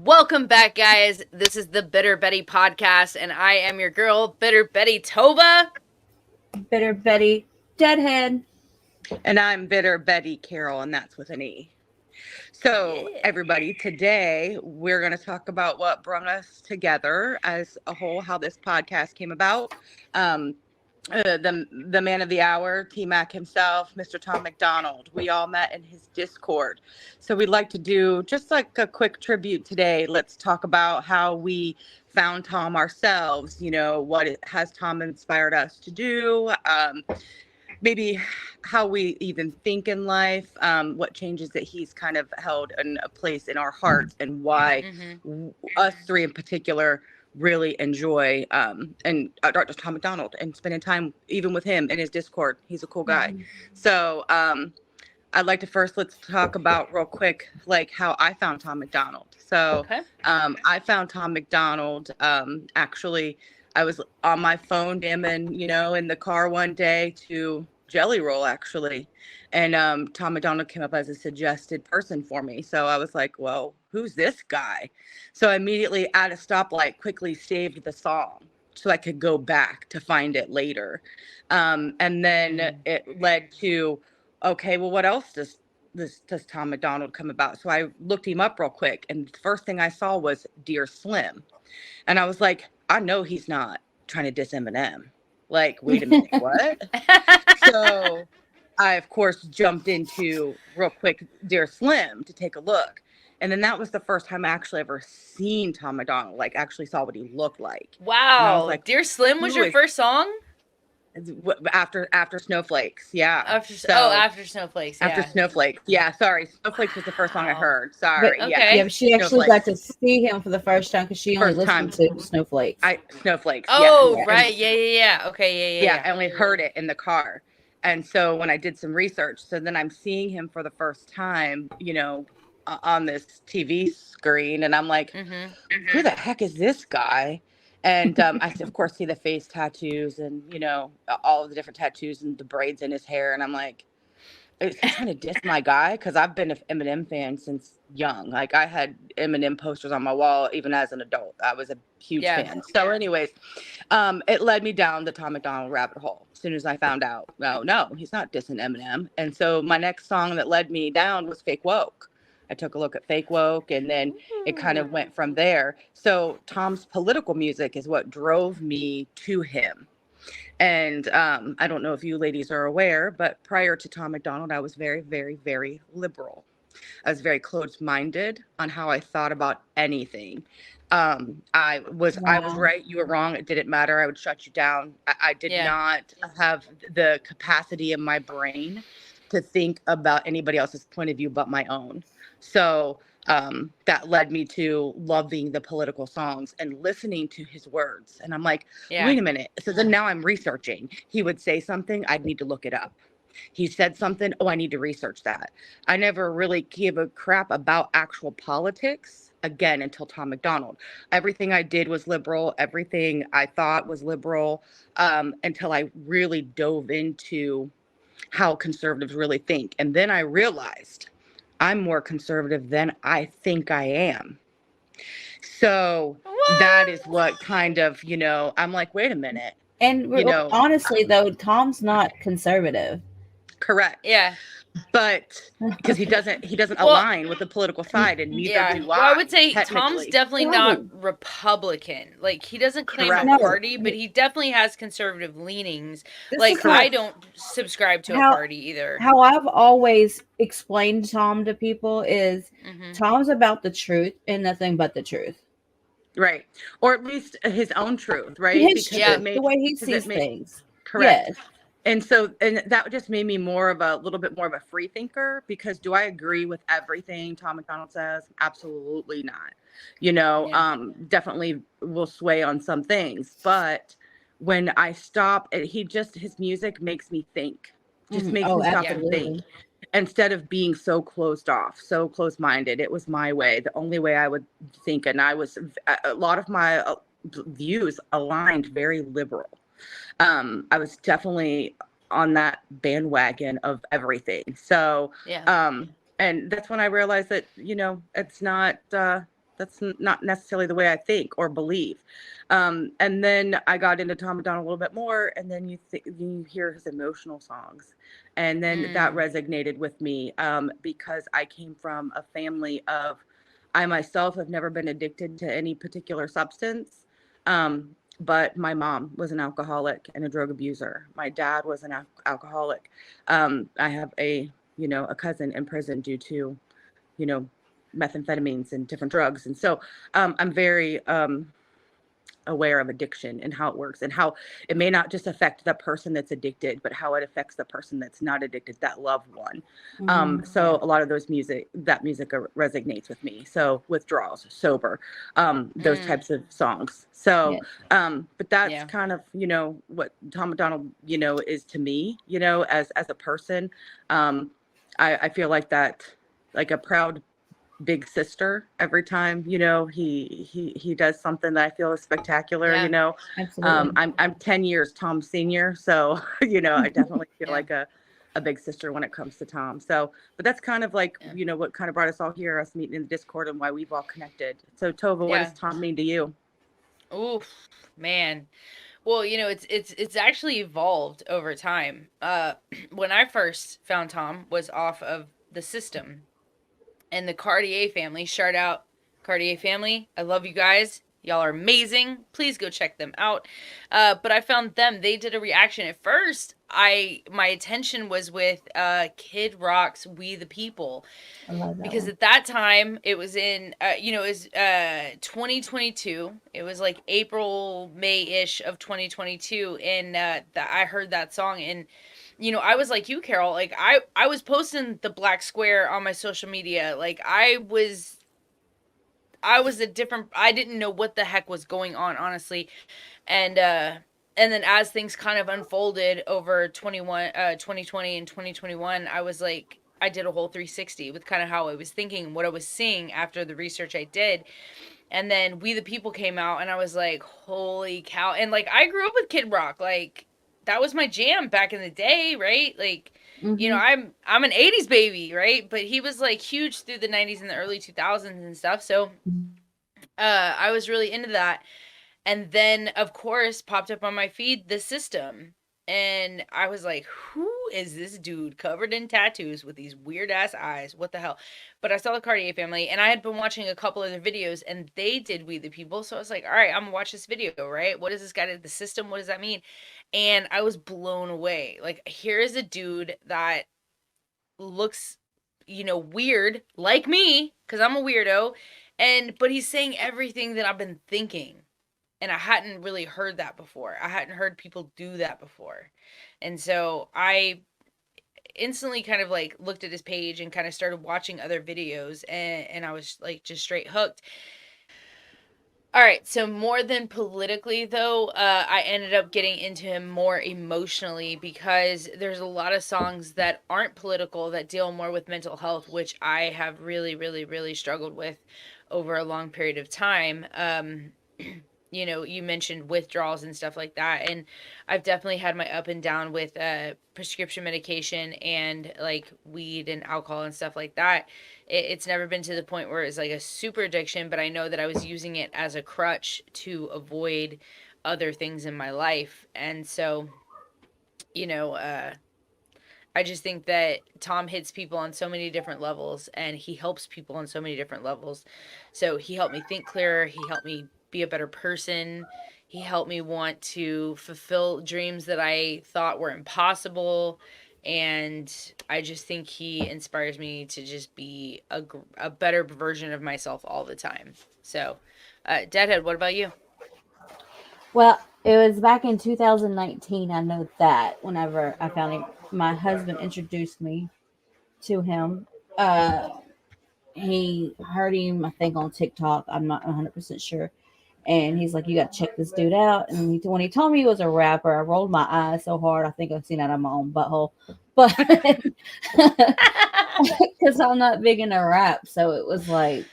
Welcome back, guys. This is the Bitter Betty podcast, and I am your girl, Bitter Betty Tova. Bitter Betty Deadhead. And I'm Bitter Betty Carroll, and that's with an E. So, everybody, today we're going to talk about what brought us together as a whole, how this podcast came about. The man of the hour, T-Mac himself, Mr. Tom MacDonald. We all met in his Discord. So we'd like to do just like a quick tribute today. Let's talk about how we found Tom ourselves, what has Tom inspired us to do, maybe how we even think in life, what changes that he's kind of held in a place in our hearts, and why us three in particular really enjoy Dr. Tom MacDonald and spending time even with him in his Discord. He's a cool guy. So I'd like to let's talk about real quick, like how I found Tom MacDonald. So I found Tom MacDonald, actually, I was on my phone jamming, in the car one day to Jelly Roll, actually. And Tom MacDonald came up as a suggested person for me. So I was like, well, who's this guy? So I immediately at a stoplight quickly saved the song so I could go back to find it later. And then it led to, okay, well, what else does Tom MacDonald come about? So I looked him up real quick. And the first thing I saw was Dear Slim. And I was like, I know he's not trying to diss Eminem. Like, wait a minute, what? So I, of course, jumped into real quick Dear Slim to take a look. And then that was the first time I actually ever seen Tom MacDonald, like actually saw what he looked like. Wow. Like, Dear Slim was your first song? After Snowflakes, yeah. After Snowflakes, yeah. After Snowflakes, yeah. Sorry, Snowflakes was the first song I heard. Sorry, but, yeah. Yeah, but she actually got to see him for the first time because she only listened to Snowflakes. Snowflakes. Oh, yeah. Right, yeah. Okay, yeah. I only heard it in the car, and so when I did some research, so then I'm seeing him for the first time, on this TV screen, and I'm like, who the heck is this guy? And I, of course, see the face tattoos and, all of the different tattoos and the braids in his hair. And I'm like, is he trying to diss my guy? Because I've been an Eminem fan since young. Like, I had Eminem posters on my wall, even as an adult. I was a huge fan. So anyways, it led me down the Tom MacDonald rabbit hole as soon as I found out, no, he's not dissing Eminem. And so my next song that led me down was Fake Woke. I took a look at Fake Woke, and then it kind of went from there. So Tom's political music is what drove me to him. And I don't know if you ladies are aware, but prior to Tom MacDonald, I was very, very, very liberal. I was very closed-minded on how I thought about anything. I was right, you were wrong. It didn't matter. I would shut you down. I did not have the capacity in my brain to think about anybody else's point of view but my own. So that led me to loving the political songs and listening to his words. And I'm like, wait a minute. So then now I'm researching. He would say something, I'd need to look it up. He said something, I need to research that. I never really gave a crap about actual politics again until Tom MacDonald. Everything I did was liberal. Everything I thought was liberal, until I really dove into how conservatives really think. And then I realized I'm more conservative than I think I am. So that is what kind of, I'm like, wait a minute. And honestly, though, Tom's not conservative. Correct. Yeah. But because he doesn't align with the political side, and neither do I. Well, I would say Tom's definitely not Republican. Like, he doesn't claim a party, but he definitely has conservative leanings. I don't subscribe to a party either. How I've always explained Tom to people is Tom's about the truth and nothing but the truth. Right. Or at least his own truth, right? The way he sees things. Correct. Yes. And that just made me a little bit more of a free thinker, because do I agree with everything Tom MacDonald says? Absolutely not. Definitely will sway on some things. But when I stop, his music makes me think. Just makes me stop and think. Instead of being so closed off, so closed-minded. It was my way, the only way I would think. And a lot of my views aligned very liberal. I was definitely on that bandwagon of everything. So, and that's when I realized that, it's not That's not necessarily the way I think or believe. And then I got into Tom MacDonald a little bit more, and then you hear his emotional songs, and then that resonated with me, because I came from a family of, I myself have never been addicted to any particular substance. But my mom was an alcoholic and a drug abuser. My dad was an alcoholic. I have a cousin in prison due to, methamphetamines and different drugs. And so I'm very aware of addiction and how it works, and how it may not just affect the person that's addicted, but how it affects the person that's not addicted, that loved one. So a lot of that music resonates with me. So withdrawals, sober, those types of songs. So but that's kind of what Tom MacDonald is to me, as a person. I feel like that, like a proud big sister every time he does something that I feel is spectacular. Absolutely. I'm 10 years Tom senior, so I definitely feel like a big sister when it comes to Tom. So but that's kind of like what kind of brought us all here, us meeting in the Discord, and why we've all connected. So Tova, what does Tom mean to you? Oh man, well, it's actually evolved over time. When I first found Tom was off of The System and the Cartier family. Shout out Cartier family. I love you guys. Y'all are amazing. Please go check them out. But I found them. They did a reaction. At first, my attention was with Kid Rock's "We the People," because at that time it was in it was 2022. It was like April, May-ish of 2022, and I heard that song, and I was like you, Carol. Like I was posting the black square on my social media. Like I was I didn't know what the heck was going on, honestly. And then as things kind of unfolded over 2020 and 2021, I was like, I did a whole 360 with kind of how I was thinking, what I was seeing after the research I did. And then We the People came out, and I was like, holy cow. And like, I grew up with Kid Rock. Like, that was my jam back in the day, right? Like, I'm an 80s baby, right? But he was like huge through the 90s and the early 2000s and stuff. So I was really into that. And then, of course, popped up on my feed The System. And I was like, who is this dude covered in tattoos with these weird ass eyes? What the hell? But I saw the Cartier family, and I had been watching a couple other videos, and they did We the People. So I was like, all right, I'm gonna watch this video, right? What is this guy did? The System? What does that mean? And I was blown away. Like, here is a dude that looks, weird, like me, because I'm a weirdo. But he's saying everything that I've been thinking. And I hadn't really heard that before. I hadn't heard people do that before. And so I instantly kind of like looked at his page and kind of started watching other videos, and I was like just straight hooked. All right, so more than politically, though, I ended up getting into him more emotionally, because there's a lot of songs that aren't political that deal more with mental health, which I have really, really, really struggled with over a long period of time. You mentioned withdrawals and stuff like that, and I've definitely had my up and down with prescription medication and like weed and alcohol and stuff like that. It's never been to the point where it's like a super addiction, but I know that I was using it as a crutch to avoid other things in my life. And so, I just think that Tom hits people on so many different levels, and he helps people on so many different levels. So he helped me think clearer. He helped me be a better person. He helped me want to fulfill dreams that I thought were impossible. And I just think he inspires me to just be a better version of myself all the time. So, Deadhead, what about you? Well, it was back in 2019. I know that whenever I found him, my husband introduced me to him. He heard him, I think, on TikTok. I'm not 100% sure. And he's like, you got to check this dude out. And when he told me he was a rapper, I rolled my eyes so hard, I think I've seen that on my own butthole. But because I'm not big into rap, so it was like,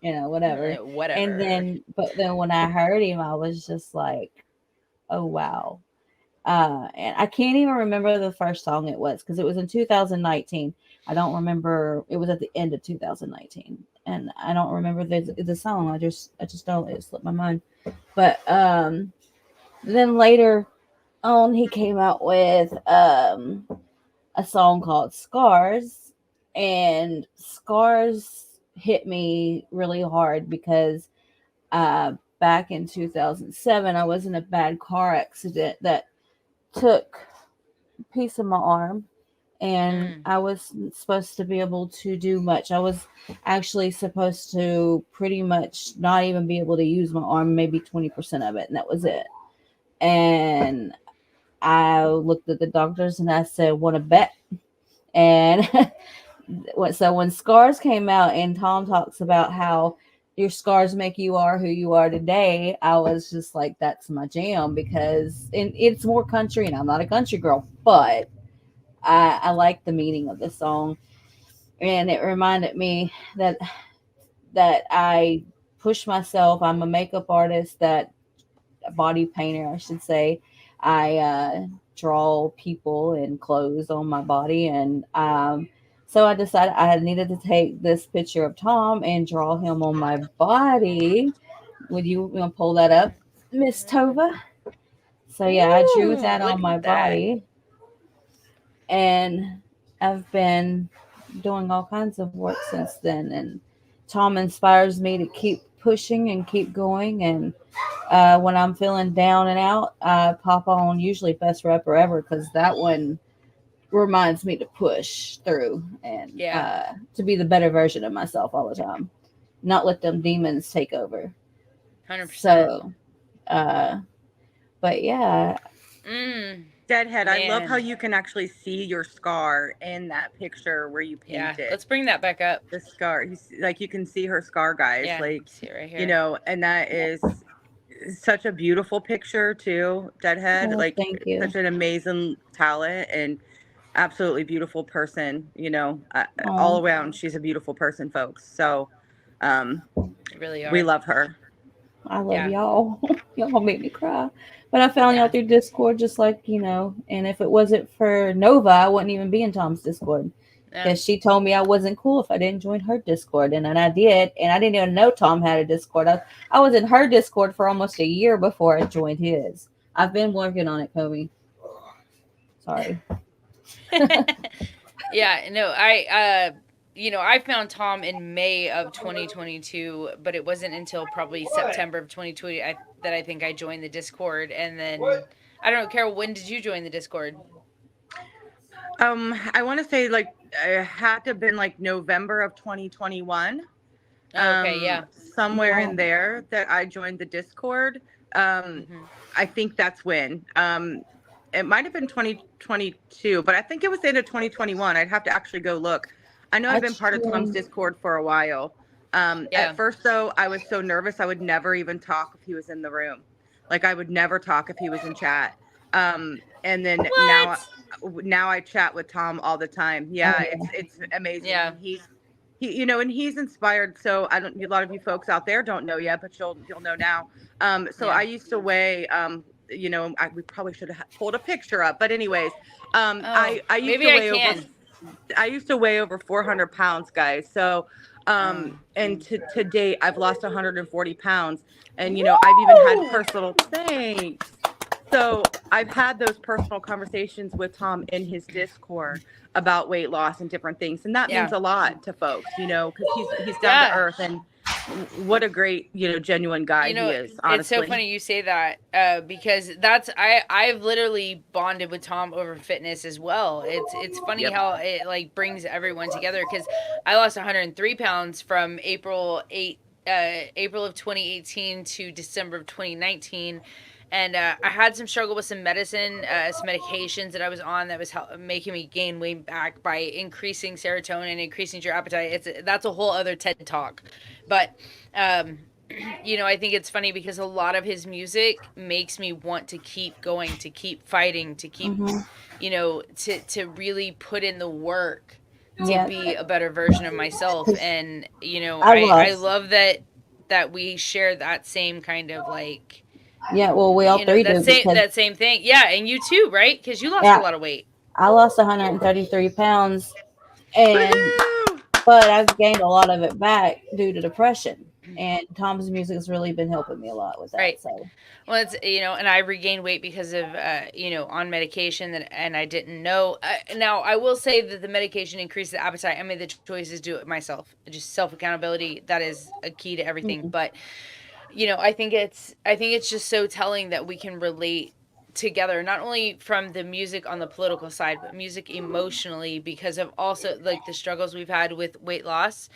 whatever. Whatever. And then when I heard him, I was just like, oh, wow. And I can't even remember the first song it was, because it was in 2019. I don't remember. It was at the end of 2019. and I don't remember the song. I just don't. It slipped my mind. But then later on, he came out with a song called Scars, and Scars hit me really hard because back in 2007, I was in a bad car accident that took a piece of my arm, and Mm. I was supposed to be able to do much. I was actually supposed to pretty much not even be able to use my arm, maybe 20% of it, and that was it. And I looked at the doctors and I said, "Want to bet?" And so when Scars came out and Tom talks about how your scars make you are who you are today, I was just like, that's my jam, because it's more country, and I'm not a country girl, but I like the meaning of the song, and it reminded me that I push myself. I'm a makeup artist, that a body painter, I should say. I draw people and clothes on my body, and so I decided I needed to take this picture of Tom and draw him on my body. Would you want to pull that up, Miss Tova? So yeah, I drew Ooh, that look on my at that. body, and I've been doing all kinds of work since then. And Tom inspires me to keep pushing and keep going. And when I'm feeling down and out, I pop on usually Best Rapper Ever, because that one reminds me to push through and Yeah, to be the better version of myself all the time, not let them demons take over. 100%. So, uh, but yeah, Mm, Deadhead, I love how man. you can actually see your scar in that picture where you Yeah, painted let's bring that back up. the scar. Like you can see her scar, guys. Yeah, Like, see it right here. and that is such a beautiful picture too, Deadhead. well, Like thank you. such an amazing talent and absolutely beautiful person. All Oh, around, she's a beautiful person, folks. So, um, You really we are. love her. I love Yeah, y'all. Y'all make me cry. But I found y'all yeah. through Discord, just like, and if it wasn't for Nova, I wouldn't even be in Tom's Discord. Yeah. Because she told me I wasn't cool if I didn't join her Discord. And then I did. And I didn't even know Tom had a Discord. I was in her Discord for almost a year before I joined his. I've been working on it, Kobe. Sorry. Yeah, no, I found Tom in May of 2022, but it wasn't until probably September of 2020 that I think I joined the Discord, and then I don't know, Carol, when did you join the Discord? I want to say like it had to have been like November of 2021. Oh, okay, yeah. Somewhere in Oh, there that I joined the Discord. Um, Hmm. I think that's when. It might have been 2022, but I think it was the end of 2021. I'd have to actually go look. I know I've I been part of Tom's joined. Discord for a while. At Yeah. first, though, I was so nervous I would never even talk if he was in the room. Like I would never talk if he was in chat. And then now, What? now I chat with Tom all the time. Oh, Yeah, yeah. it's amazing, Yeah. and and he's inspired. So I don't. A lot of you folks out there don't know yet, but you'll know now. So Yeah. I used to weigh. We probably should have pulled a picture up, but anyways, Oh, I used maybe to I weigh over. can. I used to weigh over 400 pounds, guys. So, Oh. and to date, I've lost 140 pounds, and I've even had Woo! personal thanks. So I've had those personal conversations with Tom in his Discord about weight loss and different things, and that means Yeah. a lot to folks, because he's down to Yeah. earth, and what a great genuine guy You he know, is, it's so honestly. funny you say that because I've literally bonded with Tom over fitness as well. It's funny Yep. how it like brings everyone together because I lost 103 pounds from April of 2018 to December of 2019. And I had some struggle with some medicine, some medications that I was on that was making me gain weight back by increasing serotonin, increasing your appetite. That's a whole other TED talk, but um, I think it's funny because a lot of his music makes me want to keep going, to keep fighting, to keep, Mm-hmm. to really put in the work to Yeah. be a better version of myself. 'Cause And I I lost. love that we share that same kind of like Yeah, well, we all three do, because that same thing. Yeah, and you too, right? Because you lost a yeah, lot of weight. I lost 133 pounds, and Woohoo! but I've gained a lot of it back due to depression. And Tom's music has really been helping me a lot with that. Right. So, well, it's and I regained weight because of on medication and I didn't know. Now I will say that the medication increased the appetite. I made the choice to do it myself. Just self accountability. That is a key to everything. mm-hmm. But I think it's just so telling that we can relate together, not only from the music on the political side, but music emotionally, because of also like the struggles we've had with weight loss.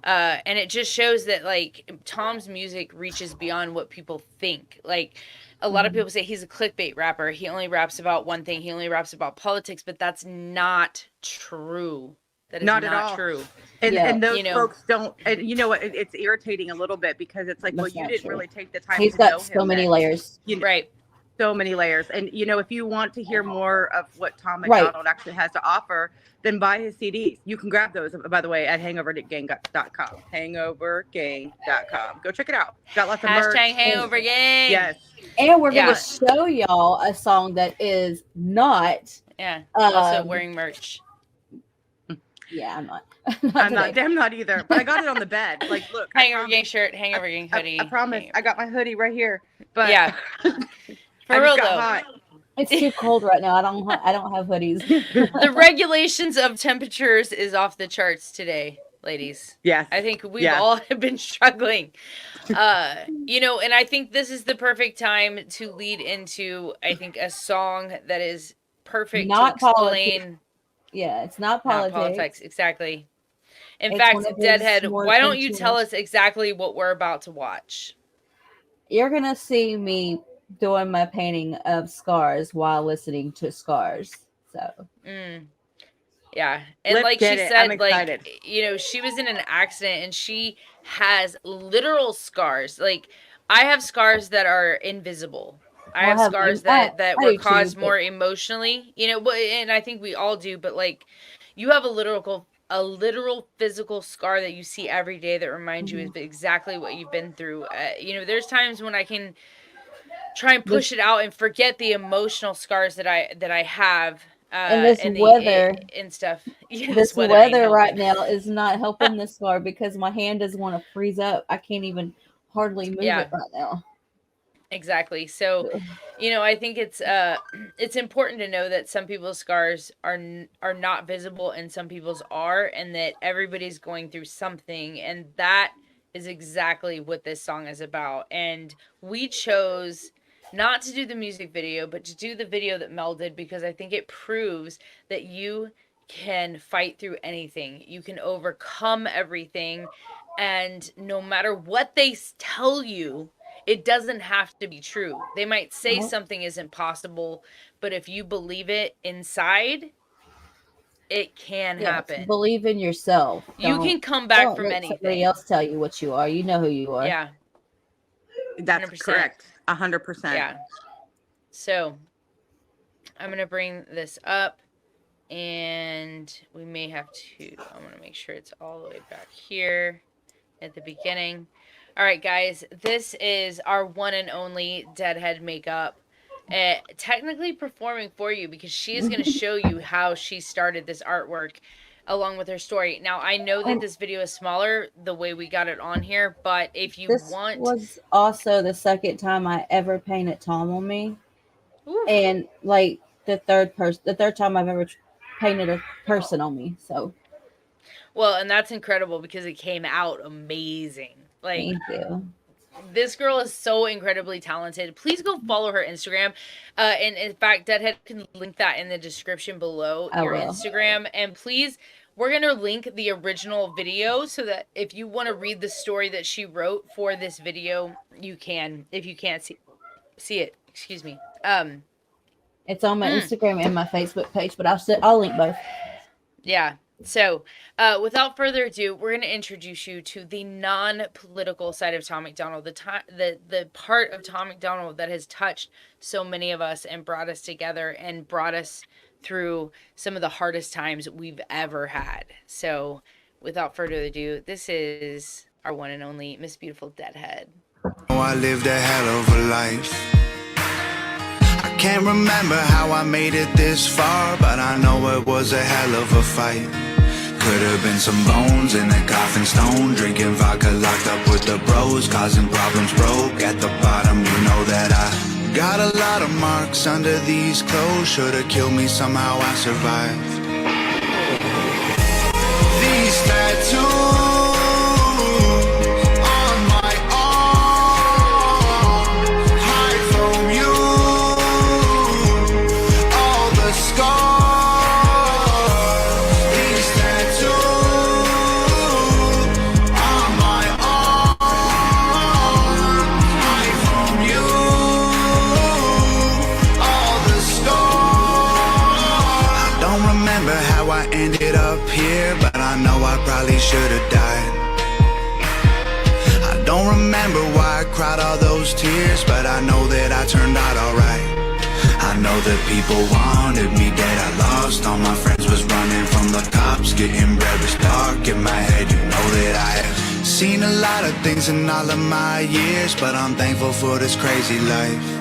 And it just shows that like Tom's music reaches beyond what people think. Like a lot of people say he's a clickbait rapper. He only raps about one thing. He only raps about politics, but that's not true. That is Not at all. true. And those folks don't. And you know what? It's irritating a little bit because it's like, That's well, you not didn't true. really take the time. He's to got know so him many then. layers. Right. So many layers. And if you want to hear more of what Tom MacDonald actually has to offer, then buy his CDs. You can grab those, by the way, at hangovergang.com. Hangovergang.com. Go check it out. Got lots of merch. Hangover Gang. Yes. And we're going to show y'all a song that is not. Yeah. Also wearing merch. Yeah, I'm not. I'm not either. But I got it on the bed. Like, look. Hangover Gang shirt, Hangover Gang hoodie. I promise. I got my hoodie right here. But yeah. For real though. Hot. It's too cold right now. I don't have hoodies. The regulations of temperatures is off the charts today, ladies. Yes. I think we've all been struggling. And I think this is the perfect time to lead into, I think, a song that is perfect not to explain. Politics. Yeah, it's not politics. Not politics, exactly. In fact, Deadhead, why don't you tell us exactly what we're about to watch? You're going to see me doing my painting of scars while listening to Scars. So, yeah. And like she said, like, she was in an accident and she has literal scars. Like, I have scars that are invisible. I have scars that were caused more emotionally, and I think we all do, but like, you have a literal physical scar that you see every day that reminds you of exactly what you've been through. There's times when I can try and push it out and forget the emotional scars that I have. And this weather and stuff. Yeah, this weather right now is not helping this scar because my hand doesn't want to freeze up. I can't even hardly move it right now. Exactly. So, I think it's important to know that some people's scars are not visible and some people's are, and that everybody's going through something, and that is exactly what this song is about. And we chose not to do the music video, but to do the video that Mel did, because I think it proves that you can fight through anything. You can overcome everything, and no matter what they tell you, it doesn't have to be true. They might say something isn't possible, but if you believe it inside, it can happen. Believe in yourself. You can come back from anything. Somebody else tell you what you are. You know who you are. Yeah. That's 100%. Correct. 100%. Yeah. So, I'm going to bring this up, and we may have to, I'm going to make sure it's all the way back here at the beginning. All right, guys, this is our one and only Deadhead makeup. Technically performing for you, because she is going to show you how she started this artwork along with her story. Now, I know that this video is smaller the way we got it on here, but if you want... This was also the second time I ever painted Tom on me. Ooh. And, like, the third time I've ever painted a person on me, so... Well, and that's incredible because it came out amazing. Like, thank you. This girl is so incredibly talented. Please go follow her Instagram. And in fact, Deadhead can link that in the description below your Instagram. And please, we're going to link the original video so that if you want to read the story that she wrote for this video, you can. If you can't see it, excuse me. It's on my Instagram and my Facebook page, but I'll link both. Yeah. So, without further ado, we're going to introduce you to the non-political side of Tom MacDonald, the part of Tom MacDonald that has touched so many of us and brought us together and brought us through some of the hardest times we've ever had. So, without further ado, this is our one and only Miss Beautiful Deadhead. Oh, I lived a hell of a life. I can't remember how I made it this far, but I know it was a hell of a fight. could have been some bones in a coffin stone. Drinking vodka, locked up with the bros, causing problems, broke at the bottom. You know that I got a lot of marks under these clothes. Should've killed me, somehow I survived. These tattoos ended up here, but I know I probably should've died. I don't remember why I cried all those tears, but I know that I turned out alright. I know that people wanted me dead, I lost all my friends, was running from the cops. Getting bread was dark in my head, you know that I have seen a lot of things in all of my years, but I'm thankful for this crazy life.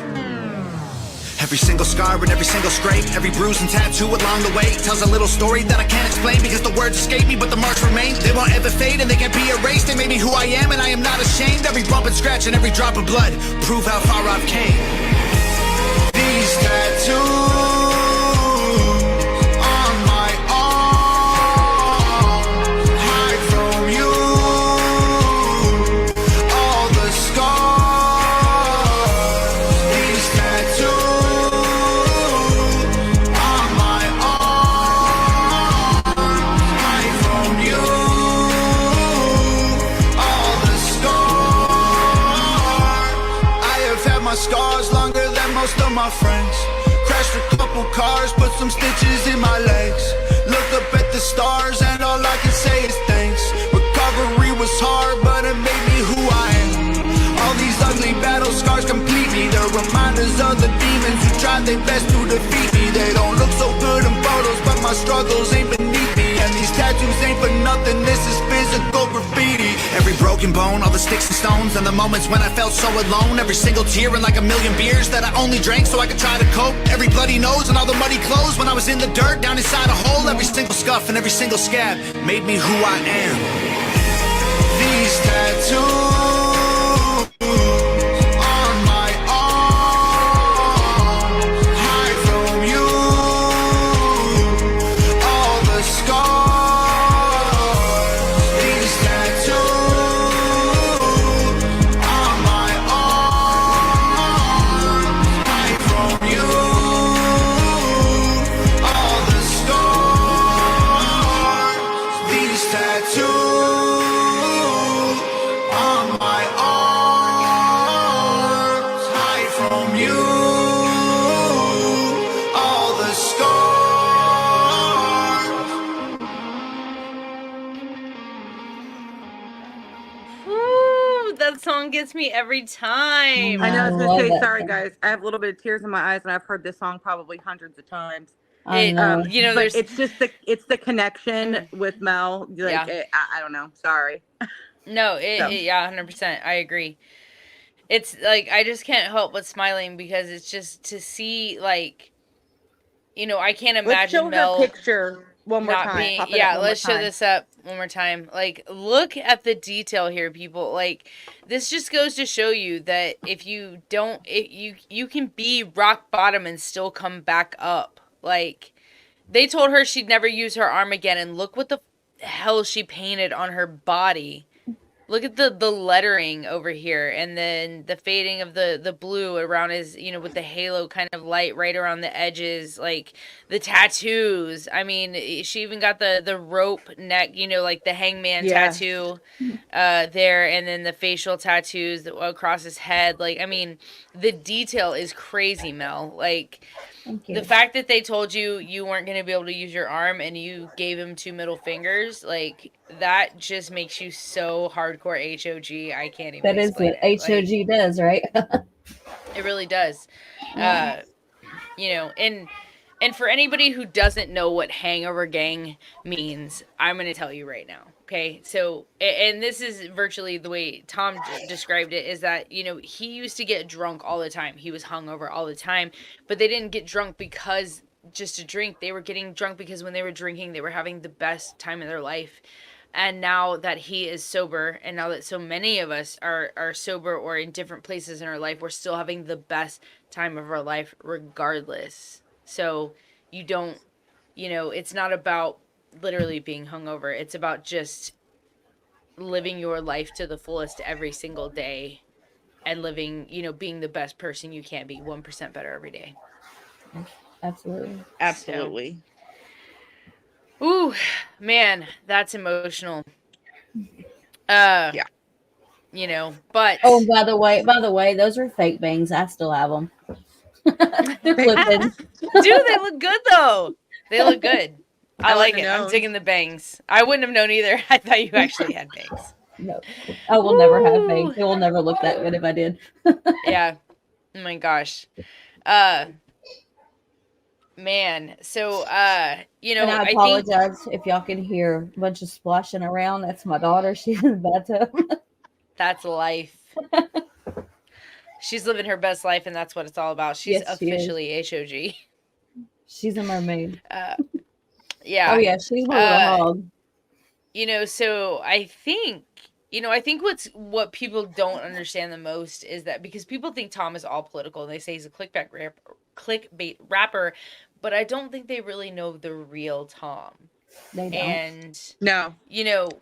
Every single scar and every single scrape, every bruise and tattoo along the way tells a little story that I can't explain, because the words escape me but the marks remain. They won't ever fade and they can't be erased. They made me who I am and I am not ashamed. Every bump and scratch and every drop of blood prove how far I've came. These tattoos scars longer than most of my friends. Crashed a couple cars, put some stitches in my legs. Look up at the stars and all I can say is thanks. Recovery was hard, but it made me who I am. All these ugly battle scars complete me. They're reminders of the demons who tried their best to defeat me. They don't look so good in photos, but my struggles ain't beneath me. And these tattoos ain't for nothing, this is physical graffiti. Every broken bone, all the sticks and stones, and the moments when I felt so alone. Every single tear and like a million beers that I only drank so I could try to cope. Every bloody nose and all the muddy clothes when I was in the dirt down inside a hole. Every single scuff and every single scab made me who I am. These tattoos gets me every time. I know, I was gonna say, sorry guys, I have a little bit of tears in my eyes, and I've heard this song probably hundreds of times. I know. You know, but it's just the connection with Mel. Like, yeah. I don't know. Sorry. No, yeah, 100%. I agree. It's like I just can't help but smiling because it's just to see, like, you know, I can't imagine let's show Mel her picture one more time. Let's show this up one more time. Like, look at the detail here, people. Like, this just goes to show you that if you don't, you can be rock bottom and still come back up. Like, they told her she'd never use her arm again, and look what the hell she painted on her body. Look at the lettering over here, and then the fading of the blue around his, you know, with the halo kind of light right around the edges, like the tattoos. I mean, she even got the rope neck, you know, like the hangman tattoo there, and then the facial tattoos across his head. Like, I mean, the detail is crazy, Mel. Like, the fact that they told you you weren't going to be able to use your arm and you gave him 2 middle fingers, like, that just makes you so hardcore HOG. I can't even explain it. HOG does, right? It really does. You know, and for anybody who doesn't know what hangover gang means, I'm going to tell you right now. Okay, so, and this is virtually the way Tom described it, is that, you know, he used to get drunk all the time. He was hungover all the time, but they didn't get drunk because just to drink. They were getting drunk because when they were drinking, they were having the best time of their life. And now that he is sober, and now that so many of us are sober or in different places in our life, we're still having the best time of our life regardless. So you don't, it's not about literally being hungover. It's about just living your life to the fullest every single day and living, being the best person you can be, 1% better every day. Absolutely. Absolutely. So, ooh, man, that's emotional. Yeah. But Oh, by the way, those are fake bangs. I still have them. They're clipping. Dude, they look good though. They look good. I like it. I'm known. digging the bangs. I wouldn't have known either. I thought you actually had bangs. No, I will never have bangs. It will never look that good if I did. Yeah. Oh my gosh. Man. So, And I apologize if y'all can hear a bunch of splashing around. That's my daughter. She's in the bathtub. That's life. She's living her best life, and that's what it's all about. She's officially HOG. She's a mermaid. Yeah. Oh yeah, she's my little hog. So I think what people don't understand the most is that because people think Tom is all political and they say he's a clickbait rapper, but I don't think they really know the real Tom. They don't. And no.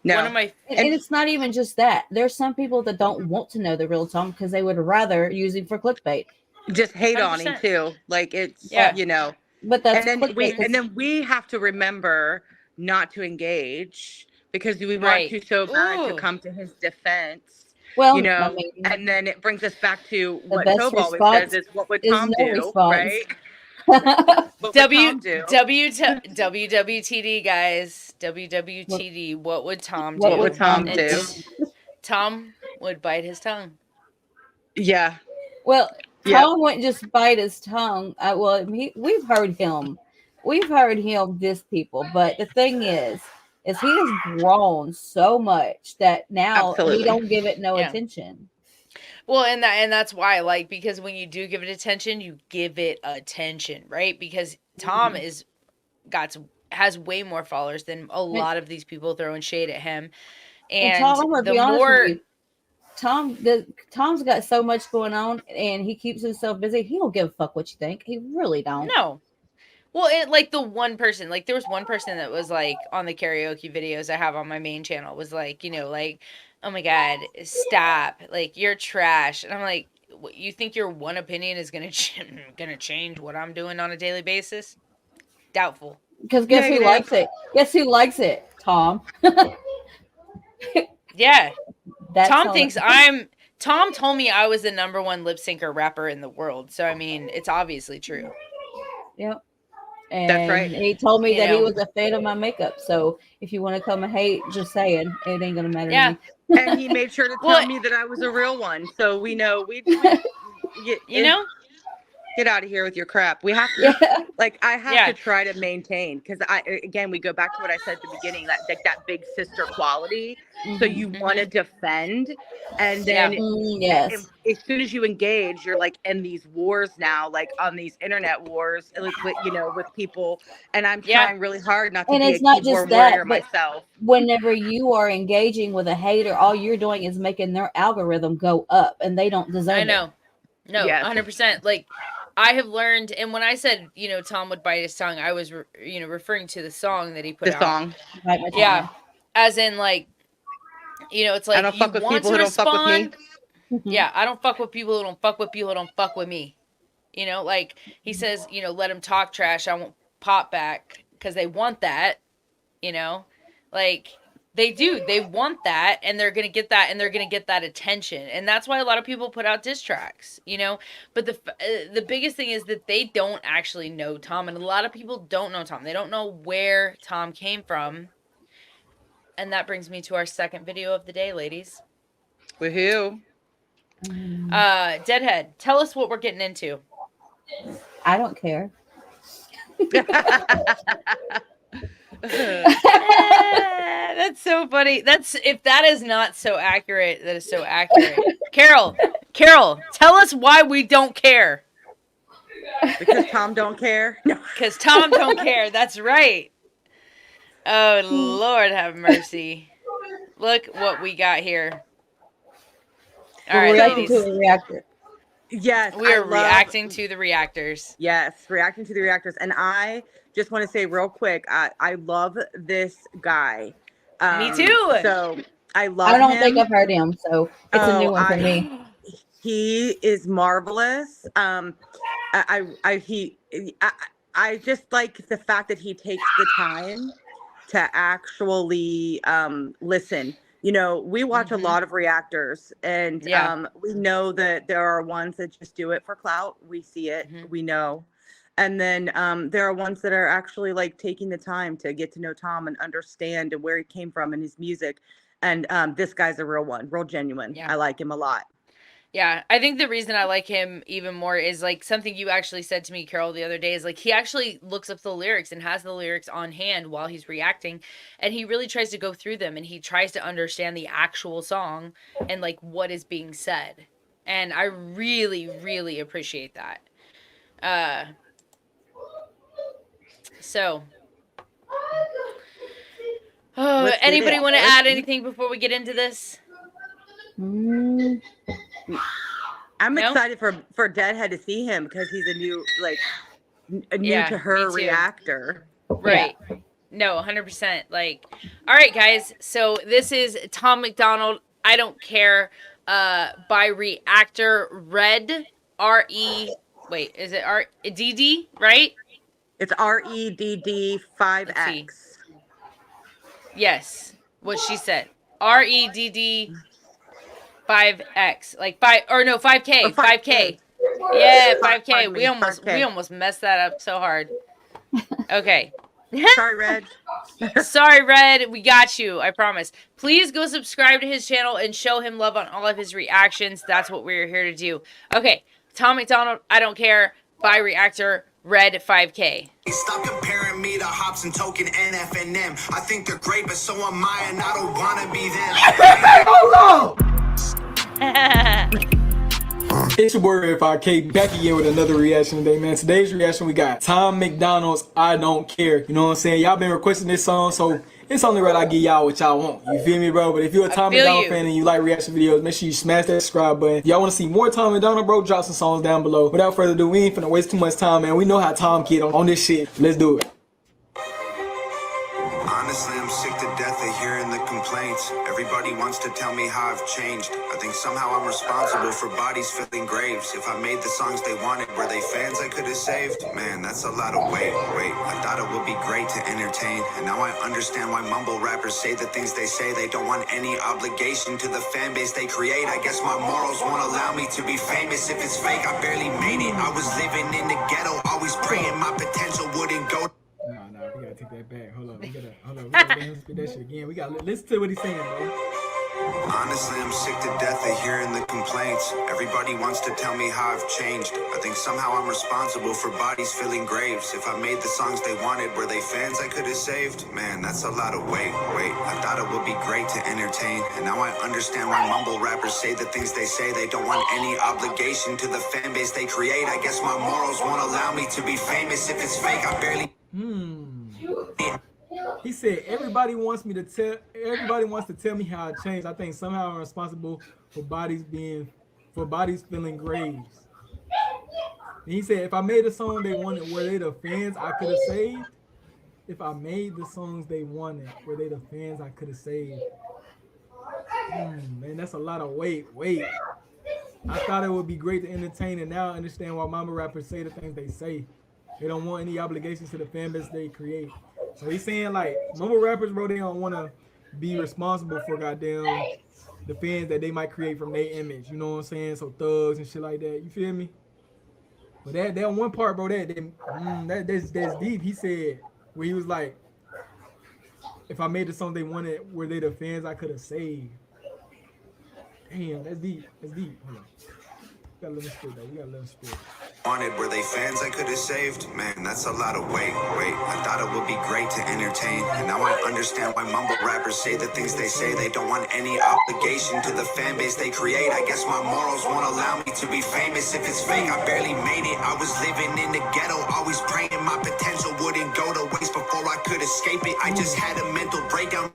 One of my and it's not even just that. There's some people that don't want to know the real Tom because they would rather use him for clickbait. Just hate 100%. On him too. Like it's But that's and then we have to remember not to engage because we want to so bad to come to his defense. Well, and then it brings us back to what Tobe always says is what would Tom do, right? WWTD guys, WWTD. What would Tom do? What would Tom do? Tom would bite his tongue. Yeah. Well, Tom wouldn't just bite his tongue. We've heard him. We've heard him diss people, but the thing is he has grown so much that now he don't give it no attention. Well, and that's why, because when you do give it attention, you give it attention, right? Because Tom has way more followers than a lot of these people throwing shade at him. And Tom, I'm gonna be honest with you, Tom's got so much going on, and he keeps himself busy. He don't give a fuck what you think. He really don't. No. Well, the one person, there was one person that was on the karaoke videos I have on my main channel was oh my God, stop. You're trash. And I'm like, you think your one opinion is going to change what I'm doing on a daily basis? Doubtful. Because guess who likes it? Guess who likes it? Tom. Yeah. Tom told me I was the #1 lip syncer rapper in the world. So, I mean, it's obviously true. Yep. And that's right. He told me that he was a fan of my makeup. So if you want to come and hate, just saying, it ain't gonna matter to me. And he made sure to tell me that I was a real one. So we know get out of here with your crap. We have to I have to try to maintain because we go back to what I said at the beginning, that big sister quality. So you want to defend, and then as soon as you engage, you're in these wars now, on these internet wars, with people. And I'm trying really hard not to be a keyboard warrior myself. Whenever you are engaging with a hater, all you're doing is making their algorithm go up, and they don't deserve it. I know. No, 100%. I have learned, and when I said, Tom would bite his tongue, I was, referring to the song that he put out. The song. Yeah. As in, it's I don't fuck with people who don't fuck with me. Yeah, I don't fuck with people who don't fuck with people who don't fuck with me. He says, let them talk trash. I won't pop back because they want that, They do. They want that, and they're going to get that, and they're going to get that attention. And that's why a lot of people put out diss tracks, But the biggest thing is that they don't actually know Tom, and a lot of people don't know Tom. They don't know where Tom came from. And that brings me to our second video of the day, ladies. Woohoo. Deadhead, tell us what we're getting into. I don't care. That's so funny. If that is not so accurate, that is so accurate. Carol, tell us why we don't care. Because Tom don't care. No. Because Tom don't care. That's right. Oh, Lord have mercy. Look what we got here. All We're right, reacting to ladies. a reactor. Yes, We are reacting to the reactors. Yes, reacting to the reactors. And I just want to say real quick, I love this guy. Me too. So I love I don't him. think I've heard him, so it's a new one for me. He is marvelous. I just like the fact that he takes the time to actually listen. You know, we watch a lot of reactors, and we know that there are ones that just do it for clout. We see it, we know. And then there are ones that are actually like taking the time to get to know Tom and understand where he came from and his music. And this guy's a real one, real genuine. Yeah. I like him a lot. Yeah, I think the reason I like him even more is like something you actually said to me, Carol, the other day is like he actually looks up the lyrics and has the lyrics on hand while he's reacting, and he really tries to go through them and he tries to understand the actual song and like what is being said. And I really, really appreciate that. So anybody want to add anything before we get into this? I'm excited for Deadhead to see him because he's a new new to her reactor. Right. Yeah. No, 100%. Like, all right, guys. So this is Tom MacDonald. I don't care. By Reactor Red R-E. Wait, is it R-D-D? Right? It's REDD 5X. Yes, what she said. REDD 5X, like 5 or no 5K, oh, 5K. Yeah, 5K. We almost messed that up so hard. Okay. Sorry, Red. Sorry, Red. We got you. I promise. Please go subscribe to his channel and show him love on all of his reactions. That's what we're here to do. Okay. Tom MacDonald, I don't care. By Reactor Red 5K. Stop comparing me to Hops and Token and FNM. I think they're great, but so am I, and I don't want to be them. Hold on! It's your boy Red 5K back again with another reaction today, man. Today's reaction we got Tom MacDonald's I Don't Care. You know what I'm saying? Y'all been requesting this song, so it's only right I give y'all what y'all want. You feel me, bro? But if you're a Tom MacDonald fan and you like reaction videos, make sure you smash that subscribe button. If y'all want to see more Tom MacDonald, bro, drop some songs down below. Without further ado, we ain't finna waste too much time, man. We know how Tom get on this shit. Let's do it. Honestly, I'm sick to death of hearing the complaints. Everybody wants to tell me how I've changed. I think somehow I'm responsible for bodies filling graves. If I made the songs they wanted, were they fans I could have saved? Man, that's a lot of weight. I thought it would be great to entertain, and now I understand why mumble rappers say the things they say. They don't want any obligation to the fan base they create. I guess my morals won't allow me to be famous if it's fake. I barely made it. I was living in the ghetto, always praying my potential wouldn't go. No, we gotta take that back. Hold on, we gotta spit that shit again. We gotta listen to what he's saying, bro. Honestly, I'm sick to death of hearing the complaints. Everybody wants to tell me how I've changed. I think somehow I'm responsible for bodies filling graves. If I made the songs they wanted, were they fans I could have saved? Man, that's a lot of weight. I thought it would be great to entertain, and now I understand why mumble rappers say the things they say. They don't want any obligation to the fan base they create. I guess my morals won't allow me to be famous if it's fake. I barely. He said everybody wants to tell me how I changed. I think somehow I'm responsible for bodies filling graves. And he said if I made the song they wanted, were they the fans I could have saved? If I made the songs they wanted, were they the fans I could have saved? Man, that's a lot of weight. I thought it would be great to entertain, and now I understand why mama rappers say the things they say. They don't want any obligations to the fan base they create. So he's saying like mumble rappers, bro, they don't want to be responsible for goddamn the fans that they might create from their image. You know what I'm saying? So thugs and shit like that. You feel me? But that one part, bro, that's deep. He said where he was like, if I made the song they wanted, were they the fans I could have saved? Damn, that's deep. Hold on. Gotta live in spirit, though. We gotta live in spirit. Wanted, were they fans I could have saved? Man, that's a lot of weight. I thought it would be great to entertain. And now I understand why mumble rappers say the things they say. They don't want any obligation to the fan base they create. I guess my morals won't allow me to be famous if it's fake. I barely made it. I was living in the ghetto, always praying my potential wouldn't go to waste before I could escape it. I just had a mental breakdown.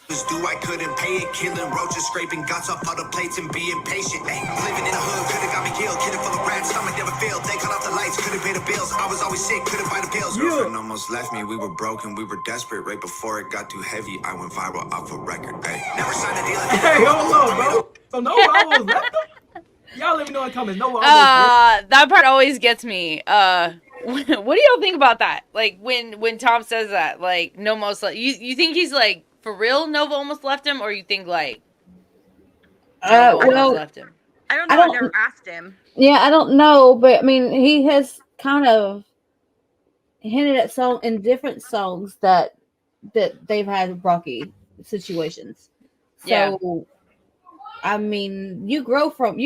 Was due, I couldn't pay it. Killing roaches, scraping guts off other plates and being patient. Ay, living in a hood, could've got me killed. Kidding full of rats, stomach never filled. They cut off the lights, couldn't pay the bills. I was always sick, couldn't buy the pills. Girlfriend almost left me, we were broken, we were desperate. Right before it got too heavy, I went viral off a record. Ay, never signed a deal. Hey, hold on, bro. So Nova almost left him? Y'all let me know in the comments. Nova almost left. That part always gets me. What do y'all think about that? Like when Tom says that, like no most you think he's like for real Nova almost left him, or you think like Nova almost left him? I don't know. I never asked him. Yeah, I don't know, but I mean, he has kind of hinted at some in different songs that they've had rocky situations. So, Yeah. I mean, you grow, from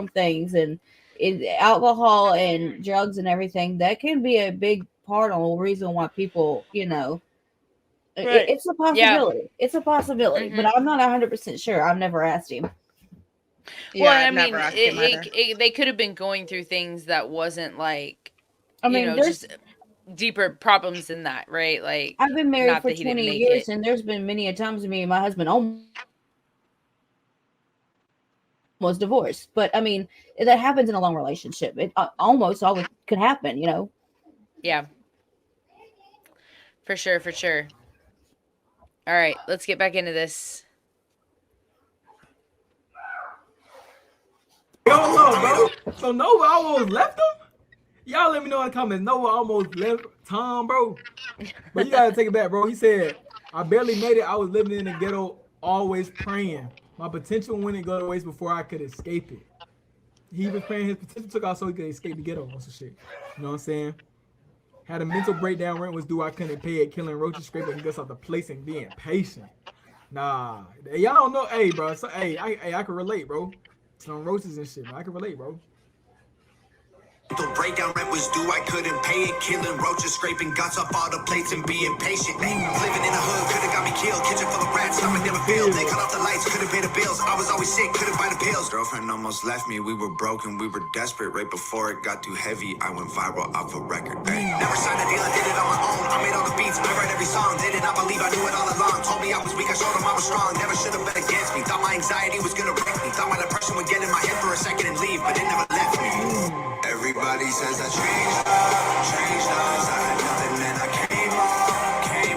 things, and alcohol and drugs and everything that can be a big part of the reason why people, Right. it's a possibility. Yeah. It's a possibility, Mm-hmm. but I'm not 100% sure. I've never asked him. Yeah, well, I I've mean, never asked him either. they could have been going through things that wasn't like, I mean, there's just deeper problems than that, right? Like, I've been married not for that he didn't 20 make years, it. and there's been many a times me and my husband almost divorced. But I mean, that happens in a long relationship. It almost always could happen, Yeah. For sure, for sure. All right, let's get back into this. Hold on, bro. So Nova almost left him? Y'all let me know in the comments. Nova almost left Tom, bro. But you gotta take it back, bro. He said, I barely made it. I was living in the ghetto, always praying. My potential wouldn't go to waste before I could escape it. He was praying his potential took out so he could escape the ghetto or some shit. You know what I'm saying? Had a mental breakdown, rent was due, I couldn't pay it, killing roaches, scraping guts off the place and being patient. Nah, y'all don't know. Hey, bro. So, I can relate, bro. Some roaches and shit, man. I can relate, bro. The breakdown rent was due, I couldn't pay it. Killing roaches, scraping guts off all the plates and being patient. Ay, living in a hood, could've got me killed. Kitchen full of rats, stomach never filled. They cut off the lights, couldn't pay the bills. I was always sick, couldn't buy the pills. Girlfriend almost left me, we were broken, we were desperate. Right before it got too heavy, I went viral off a record. Ay, never signed a deal, I did it on my own. I made all the beats, I write every song. They did not believe I knew it all along. Told me I was weak, I showed them I was strong. Never should've bet against me. Thought my anxiety was gonna wreck me. Thought my depression would get in my head for a second and leave, but it never left me. Everybody says I changed up. I had nothing and I came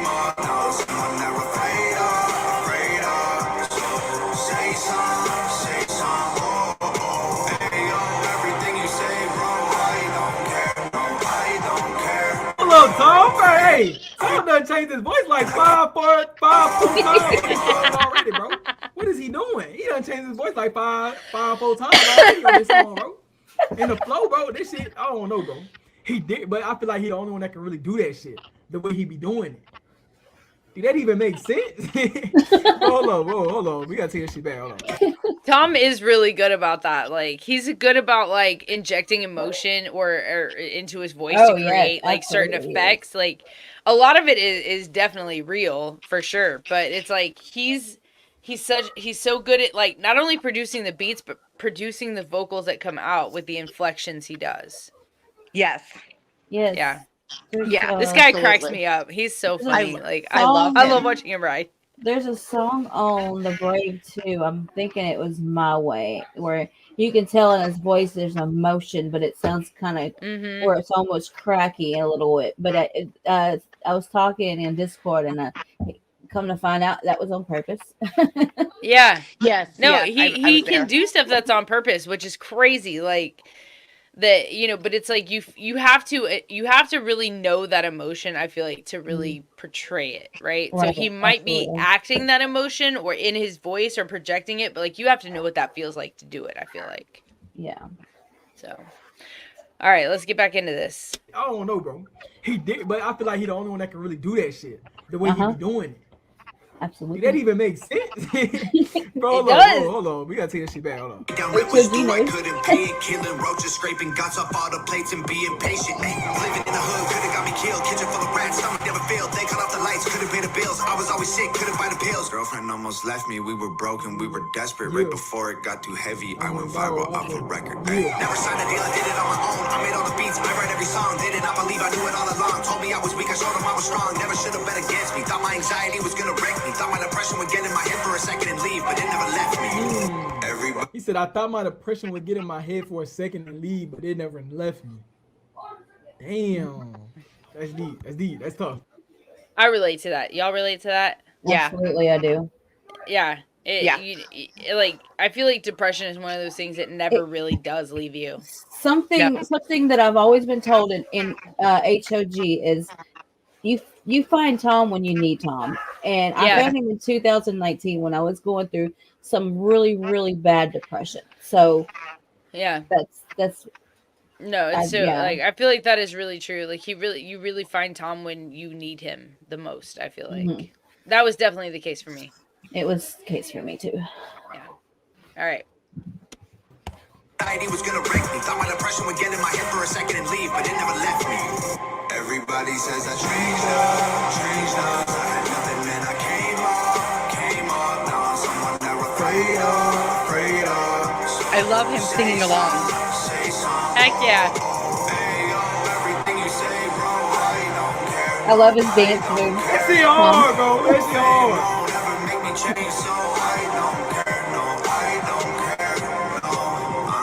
up. Now someone they're afraid of. So say some, hey yo, everything you say, bro, I don't care. Hello, Tom. Hey, Tom done changed his voice like five, four times already, bro. What is he doing? He done changed his voice like five, four times already on this song, bro. In the flow, bro, this shit, I don't know, bro. He did, but I feel like he the only one that can really do that shit the way he be doing it. Did that even make sense? Hold on. We gotta take this shit back. Hold on. Tom is really good about that. Like, he's good about like injecting emotion or into his voice to create like certain effects. Like, a lot of it is definitely real for sure, but it's like he's so good at like not only producing the beats but producing the vocals that come out with the inflections he does. Yes. Yeah. Yeah. This guy absolutely. cracks me up. He's so funny. I love love watching him ride. There's a song on The Brave too. I'm thinking it was My Way, where you can tell in his voice there's emotion, but it sounds kind of where it's almost cracky a little bit. But I was talking in Discord, and come to find out that was on purpose. Yeah. Yes. No, yeah, he can do stuff that's on purpose, which is crazy. Like that, but it's like you have to really know that emotion, I feel like, to really portray it, right? So he might be acting that emotion or in his voice or projecting it, but like you have to know what that feels like to do it, I feel like. Yeah. So, all right, let's get back into this. I don't know, bro. He did, but I feel like he the only one that can really do that shit the way he be doing it. Absolutely. That even makes sense. Bro, It does. hold on. We gotta take this shit back. Hold on. Down rent was due, I couldn't pay it. Killing roaches, scraping guts off all the plates and being patient. Ay, living in the hood, could've got me killed. Kitchen full of rats, stomach never failed. They cut off the lights, couldn't pay the bills. I was always sick, couldn't buy the pills. Girlfriend almost left me, we were broken, we were desperate. Right before it got too heavy, I went viral off a record. Ay, never signed a deal, I did it on my own. I made all the beats, I write every song. They did not believe I knew it all along. Told me I was weak, I showed them I was strong. Never should have bet against me. Thought my anxiety was gonna wreck me. Thought my depression would get in my head for a second and leave, but it never left me. Everybody. He said, I thought my depression would get in my head for a second and leave, but it never left me. Damn. That's deep. That's deep. That's tough. I relate to that. Y'all relate to that? Yeah. Absolutely, I do. Yeah. Yeah. Like, I feel like depression is one of those things that never really does leave you. Something that I've always been told in HOG is you find Tom when you need Tom. And I found him in 2019 when I was going through some really, really bad depression. So yeah, that's no, it's so yeah. like I feel like that is really true. Like you really find Tom when you need him the most. I feel like that was definitely the case for me. It was the case for me too. Yeah. All right. Anxiety was gonna break me. Thought my depression would get in my head for a second and leave, but it never left me. Everybody says I changed up. I had nothing, then I came up. Now I'm someone they're afraid of. I love him singing along. Say something. Heck yeah. Hey, yo, everything you say, bro, I don't care. I love his dance moves. Let's see hard, bro. Let's see hard. Won't ever make me change, so I don't care. No, I don't care. No.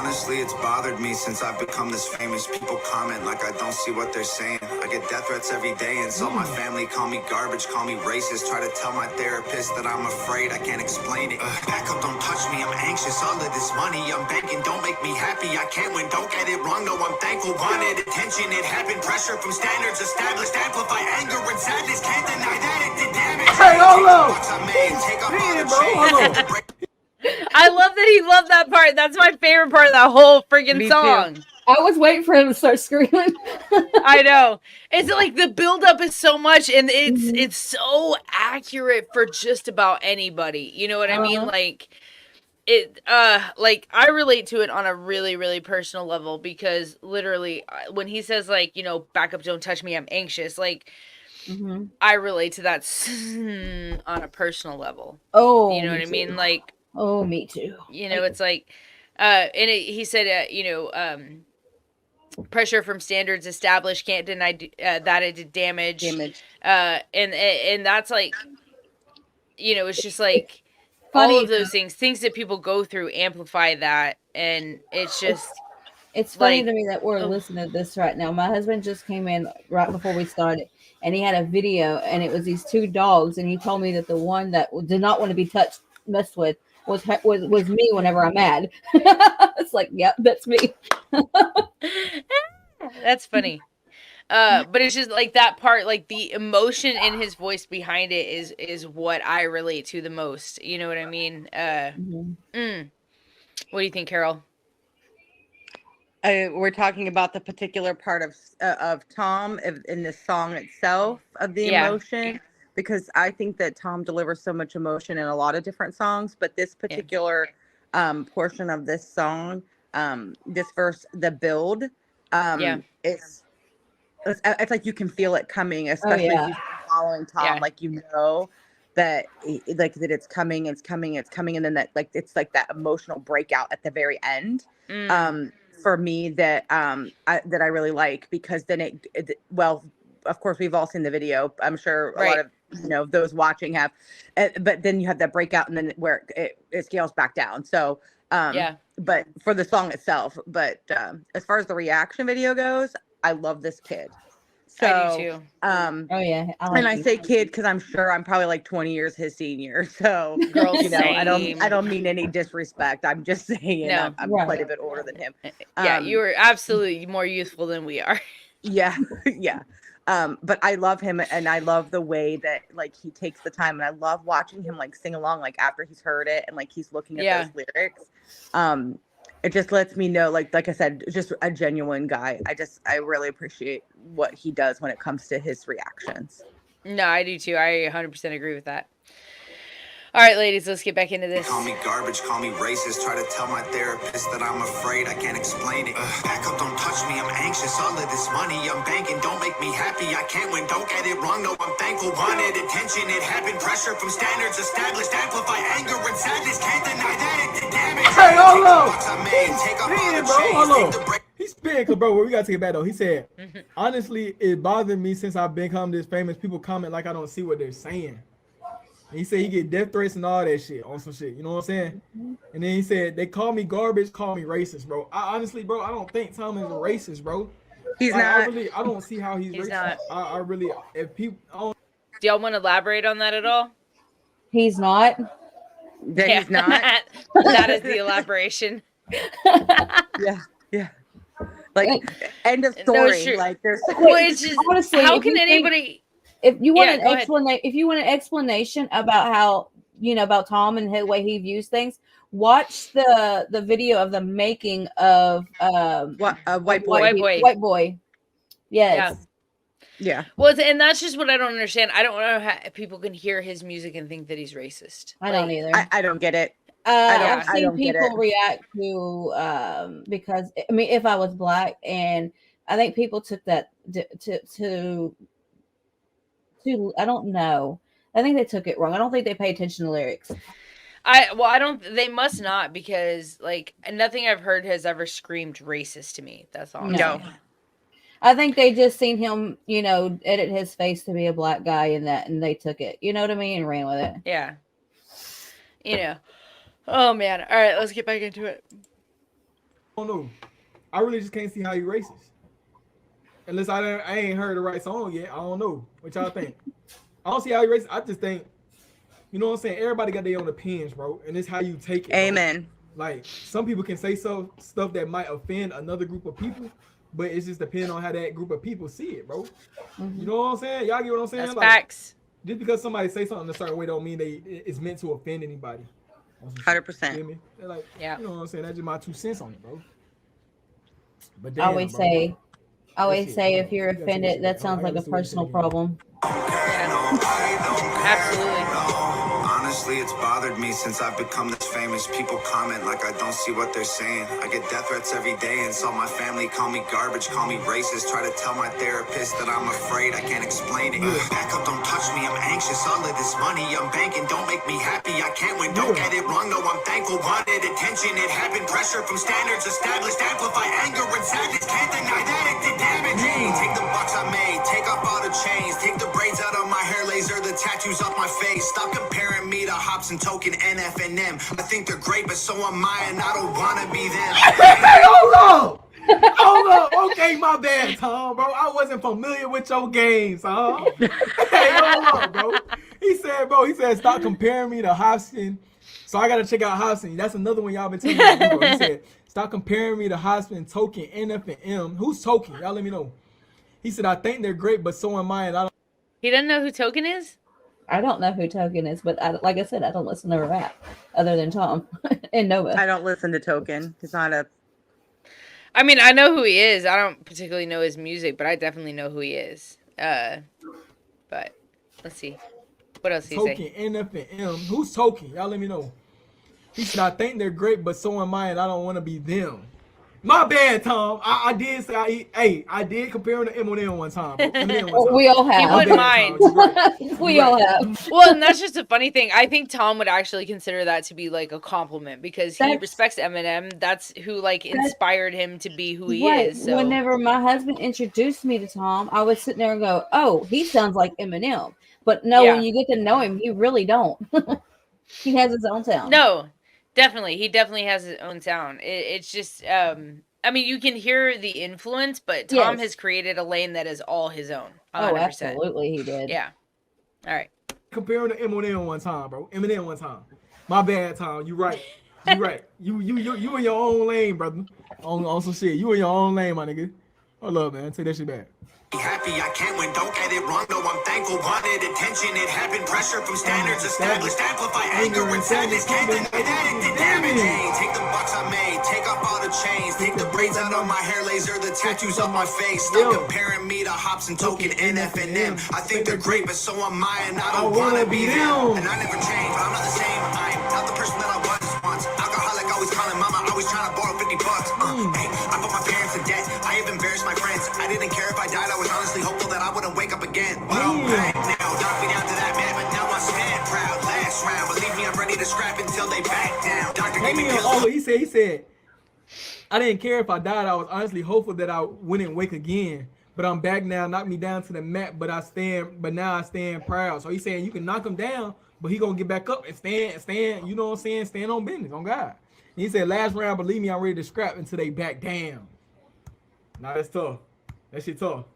Honestly, it's bothered me since I've become this famous. People comment like I don't see what they're saying. I get death threats every day, and so my family call me garbage, call me racist. Try to tell my therapist that I'm afraid I can't explain it. Back up, don't touch me, I'm anxious. All of this money I'm banking don't make me happy. I can't win, don't get it wrong. No, I'm thankful. Wanted attention, it happened. Pressure from standards established. Amplify anger and sadness. Can't deny that it did damage. Hey, hold on. I made, take up all the Bro, hold on. I love that he loved that part. That's my favorite part of that whole freaking Me song. too. I was waiting for him to start screaming. I know. It's like the buildup is so much, and it's so accurate for just about anybody. You know what I mean? Like it. Like I relate to it on a really, really personal level because literally, when he says like, you know, back up, don't touch me, I'm anxious. Like I relate to that on a personal level. Oh, You know what I mean? Like. Oh, me too. You know, it's like, he said, you know, pressure from standards established, can't deny that it did damage. And that's like, you know, it's just like all of those things that people go through amplify that. And it's just. It's funny to me that we're listening to this right now. My husband just came in right before we started, and he had a video, and it was these two dogs, and he told me that the one that did not want to be messed with was me whenever I'm mad. It's like, yep, that's me. That's funny. But it's just like that part, like the emotion in his voice behind it is what I relate to the most. You know what I mean? What do you think, Carol? We're talking about the particular part of Tom in the song itself of the emotion, because I think that Tom delivers so much emotion in a lot of different songs, but this particular portion of this song, this verse, the build, it's like you can feel it coming, especially if you've been following Tom, like you know that that it's coming, and then that like it's like that emotional breakout at the very end. For me that I really like, because then it well, of course we've all seen the video. I'm sure a lot of those watching have, but then you have that breakout and then where it scales back down. So but for the song itself, but as far as the reaction video goes, I love this kid. So, I do too. I say kid because I'm sure I'm probably like 20 years his senior. So, girl, I don't mean any disrespect. I'm just saying I'm quite a bit older than him. You are absolutely more youthful than we are. Yeah. But I love him, and I love the way that like he takes the time, and I love watching him like sing along like after he's heard it and like he's looking at those lyrics. It just lets me know, like I said, just a genuine guy. I really appreciate what he does when it comes to his reactions. No, I do too. I 100% agree with that. All right, ladies, let's get back into this. Call me garbage, call me racist. Try to tell my therapist that I'm afraid I can't explain it. Back up, don't touch me, I'm anxious. All of this money I'm banking don't make me happy. I can't win, don't get it wrong. No, I'm thankful. Wanted attention, it happened. Pressure from standards established. Amplify anger and sadness. Can't deny that it did damage. Hey, hold on. Hold on. He's spitting, cause bro, we gotta take it back though. He said, honestly, it bothered me since I've become this famous. People comment like I don't see what they're saying. And he said he get death threats and all that shit on some shit. You know what I'm saying? And then he said they call me garbage, call me racist, bro. I honestly, bro, I don't think Tom is a racist, bro. He's like, not. I don't see how he's racist. Not. I really, if people, do y'all want to elaborate on that at all? He's not. That he's not. That is the elaboration. Yeah. Like end of story. No, sure. Like there's. Which is Honestly, how if can you think- anybody? If you want Yeah, an go ahead. explanation, if you want an explanation about how about Tom and the way he views things, watch the video of the making of What white boy. White boy. White boy. Yes. Yeah. Well, and that's just what I don't understand. I don't know how people can hear his music and think that he's racist. I don't either. I don't get it. I've I seen don't get people it. react to because I mean, if I was black, and I think people took that to I don't know. I think they took it wrong. I don't think they pay attention to lyrics. I don't. They must not, because like nothing I've heard has ever screamed racist to me. That's all. I'm No. saying. I think they just seen him, edit his face to be a black guy and they took it. You know what I mean? And ran with it. Yeah. Oh man. All right, let's get back into it. I don't know. I really just can't see how you racist. Unless I ain't heard the right song yet. I don't know. What y'all think? I don't see how you racist. I just think, you know what I'm saying? Everybody got their own opinions, bro. And it's how you take it. Amen. Bro. Like, some people can say stuff that might offend another group of people, but it's just depending on how that group of people see it, bro. Mm-hmm. You know what I'm saying? Y'all get what I'm saying? That's like, facts. Just because somebody say something a certain way don't mean it's meant to offend anybody. 100%. You know They're like, Yeah. You know what I'm saying? That's just my 2 cents on it, bro. But I damn, always bro. say, That shit, if you're you gotta take offended, shit that back. sounds I like a gotta see what you personal said. problem. Absolutely. Honestly, it's bothered me since I've become this famous. People comment like I don't see what they're saying. I get death threats every day and saw my family call me garbage, call me racist. Try to tell my therapist that I'm afraid I can't explain it. Back up, don't touch me, I'm anxious. All of this money I'm banking don't make me happy. I can't win, don't get it wrong. No, I'm thankful. Wanted attention, it happened. Pressure from standards established. Amplify anger and sadness. Can't deny that it did damage. Take the bucks I made, take off all the chains, take the braids out of my hair, laser the tattoos off my face. Stop comparing me to Hobson, Token, NF, and M. I think they're great, but so am I, and I don't wanna be them. Hey, hold on. Okay, my bad, Tom, bro. I wasn't familiar with your games, huh? Hey, hold on, bro. He said, stop comparing me to Hobson. So I gotta check out Hobson. That's another one y'all been telling me to do, bro. He said, stop comparing me to Hobson, Token, NF, and M. Who's Token? Y'all let me know. He said, I think they're great, but so am I, and I don't. He doesn't know who Token is? I don't know who Token is, but like I said, I don't listen to rap other than Tom and Nova. I don't listen to Token. It's not a. I mean, I know who he is. I don't particularly know his music, but I definitely know who he is. But let's see. What else did he say? Token, NF, and M. Who's Token? Y'all let me know. He said, I think they're great, but so am I, and I don't want to be them. My bad, Tom. I did say, I did compare him to Eminem one time. Bro. Eminem one time. We all He have. wouldn't My bad, mind. Tom. You're right. We all have. Well, and that's just a funny thing. I think Tom would actually consider that to be like a compliment, because he That's- respects Eminem. That's who like inspired him to be who he Right. is. So Whenever my husband introduced me to Tom, I was sitting there and go, "Oh, he sounds like Eminem." But no, Yeah. when you get to know him, you really don't. He has his own sound. no, definitely, he definitely has his own sound. It's just, I mean, you can hear the influence, but Tom Yes. has created a lane that is all his own. 100%. Oh, absolutely, he did. Yeah. All right. Compare him to Eminem one time, bro. Eminem one time. My bad, Tom. You right. You right. You in your own lane, brother. On some shit. You in your own lane, my nigga. Hold up, man. Take that shit back. Happy I can't win, don't get it wrong. No, I'm thankful, wanted attention. It happened, pressure from standards established. Amplify anger and sadness. Can't deny addicted damage. Take the bucks I made, take off all the chains. Take the braids out of my hair, laser the tattoos on my face. Stop comparing me to Hops and Token and F&M. I think they're great, but so am I, and I don't wanna be them. And I never change, but I'm not the same. I'm not the person that I was once. Alcoholic, always calling mama, always trying to borrow 50 bucks. Hey, I put my parents in debt. I have embarrassed my friends. I didn't care if I died. I was honestly hopeful that I wouldn't wake up again. But I'm back now. Knock me down to that mat, but now I stand proud. Last round, believe me, I'm ready to scrap until they back down. Doctor gave me pills. Oh, he said, I didn't care if I died. I was honestly hopeful that I wouldn't wake again. But I'm back now. Knock me down to the mat, but now I stand proud. So he's saying you can knock him down, but he gonna get back up and stand. You know what I'm saying? Stand on business, on God. And he said, last round, believe me, I'm ready to scrap until they back down. Nah, that's tough. That shit tough.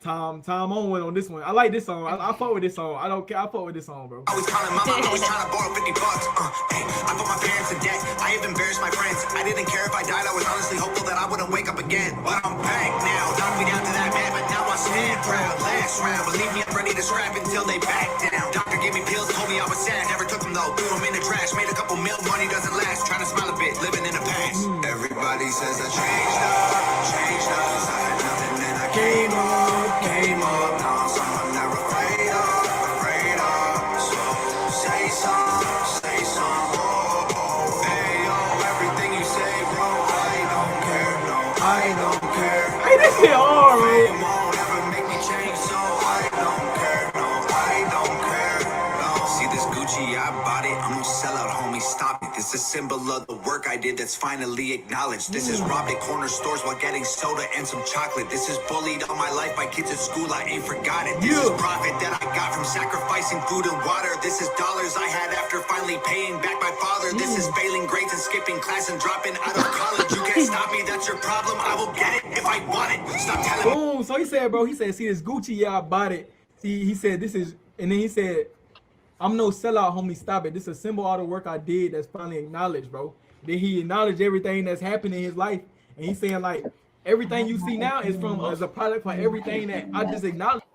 Tom on went on this one. I like this song. I fuck with this song. I don't care. I fuck with this song, bro. Always calling mama, always trying to borrow 50 bucks. Hey, I put my parents in debt. I have embarrassed my friends. I didn't care if I died. I was honestly hopeful that I wouldn't wake up again. But I'm back now. Knock me down to that mat, but now I stand proud. Last round, believe me, I'm ready to scrap until they back down. Doctor gave me pills, told me I was sad. Never took them though. Threw them in the trash. Made a couple mil. Money doesn't last. Trying to smile a bit, living in the past. Everybody says I changed up. I had nothing and I came up. Now I'm never afraid of. So say some. Oh, hey, yo, everything you say, bro, I don't care. No, I don't care. Hey, this shit hard, man. Fame won't ever make me change, so I don't care. No, I don't care. No, see this Gucci, I bought it. I'm no sellout, homie. Stop it. This is a symbol of the work I did that's finally acknowledged. This is robbed at corner stores while getting soda and some chocolate. This is bullied all my life by kids at school. I ain't forgot it. This is profit that I got from sacrificing food and water. This is dollars I had after finally paying back my father. This is failing grades and skipping class and dropping out of college. You can't stop me. That's your problem. I will get it if I want it. Stop telling me. Boom. So he said, bro. He said, see this Gucci, yeah, I bought it. See, he said this is, and then he said, I'm no sellout, homie. Stop it. This is a symbol of all the work I did that's finally acknowledged, bro. Then he acknowledged everything that's happened in his life, and he's saying like everything you see now is from as a product for everything that I just acknowledged.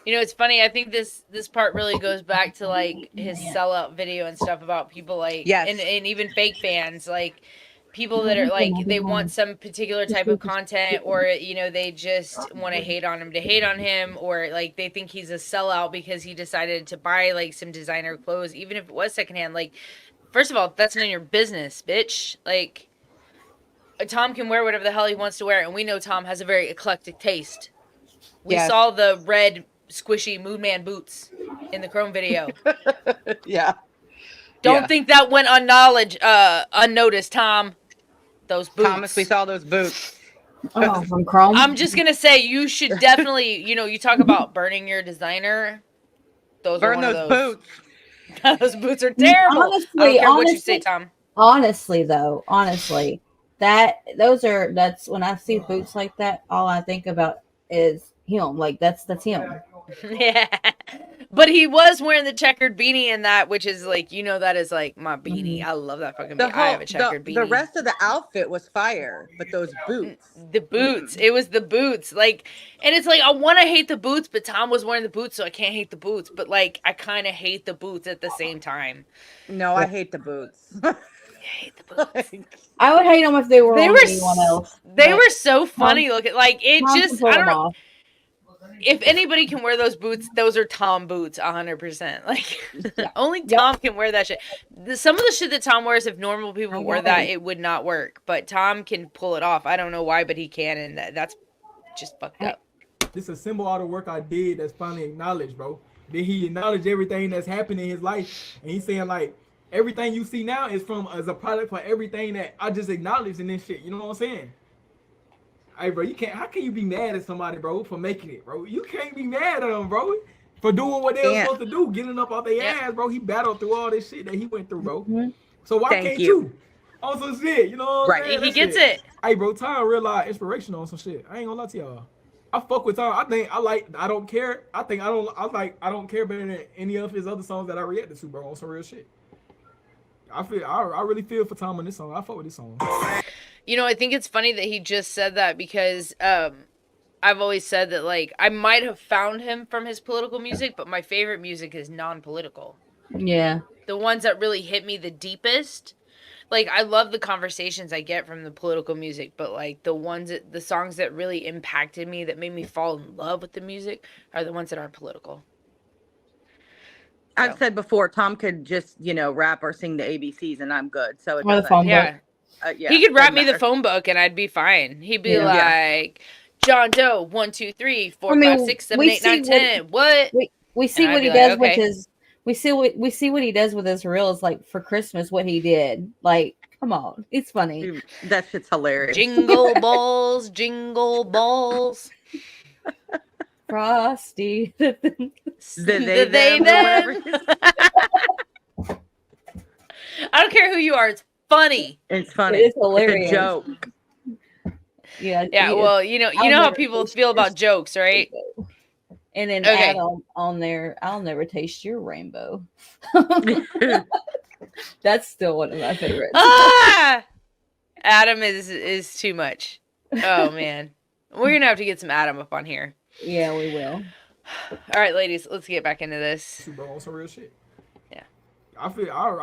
You know, it's funny. I think this part really goes back to like his sellout video and stuff about people like, and even fake fans, like people that are like, they want some particular type of content, or, you know, they just want to hate on him, or like they think he's a sellout because he decided to buy like some designer clothes, even if it was secondhand. Like, first of all, that's none of your business, bitch. Like, Tom can wear whatever the hell he wants to wear, and we know Tom has a very eclectic taste. We saw the red squishy Moon Man boots in the Chrome video. Don't think that went unnoticed, Tom. Those boots. Thomas, we saw those boots. Oh, from Chrome. I'm just gonna say you should definitely, you know, you talk about burning your designer. Burn those boots. Those boots are terrible. Honestly, I don't care what you say, Tom. Honestly, that's when I see boots like that, all I think about is him. Like that's him. Yeah, but he was wearing the checkered beanie in that, which is like, you know, that is like my beanie. I love that fucking beanie. I have a checkered beanie. The rest of the outfit was fire, but those boots. The boots. It was the boots. Like, and it's like, I want to hate the boots, but Tom was wearing the boots, so I can't hate the boots. But like, I kind of hate the boots at the same time. No, I hate the boots. I hate the boots. I would hate them if they were anyone else. They were so funny looking. Like, it just, I don't know. If anybody can wear those boots, those are Tom boots, 100%. Like, only Tom can wear that shit. Some of the shit that Tom wears, if normal people wore that, it would not work. But Tom can pull it off. I don't know why, but he can, and that's just fucked up. This is a symbol of all the work I did that's finally acknowledged, bro. Then he acknowledged everything that's happened in his life, and he's saying like everything you see now is from as a product for everything that I just acknowledged in this shit. You know what I'm saying? Hey, bro, you can't. How can you be mad at somebody, bro, for making it, bro? You can't be mad at them, bro, for doing what they were supposed to do, getting up off their ass, bro. He battled through all this shit that he went through, bro. So why can't you? On some shit, you know what I'm saying? He gets it. Hey, bro, Tom real life inspirational on some shit. I ain't gonna lie to y'all. I fuck with Tom. I don't care. I don't care better than any of his other songs that I reacted to, bro, on some real shit. I really feel for Tom on this song. I fuck with this song. You know, I think it's funny that he just said that because I I've always said that, like, I might have found him from his political music, but my favorite music is non-political. Yeah. The ones that really hit me the deepest. Like, I love the conversations I get from the political music, but, like, the songs that really impacted me, that made me fall in love with the music, are the ones that aren't political. I've said before, Tom could just, rap or sing the ABCs and I'm good. So it Or the doesn't. phone Yeah. book. Yeah. He could rap me matter. the phone book and I'd be fine. He'd be Yeah. like, John Doe, 1, 2, 3, 4, 5, 6, 7, 8, 9, 10. What? We see And what I'd he be like, does with okay. his. We see what he does with his reels. Like for Christmas, what he did. Like, come on, it's funny. Dude, that shit's hilarious. Jingle balls, jingle balls. Frosty. The they, them, them. or whatever. I don't care who you are. It's funny. It's funny. It's hilarious. It's a joke. Yeah. Yeah. Well, you know how people feel about jokes, right? And then Okay. add on there, I'll never taste your rainbow. That's still one of my favorites. Ah! Adam is too much. Oh man, we're gonna have to get some Adam up on here. Yeah, we will. All right, ladies, let's get back into this. Bro, on some real shit. Yeah. I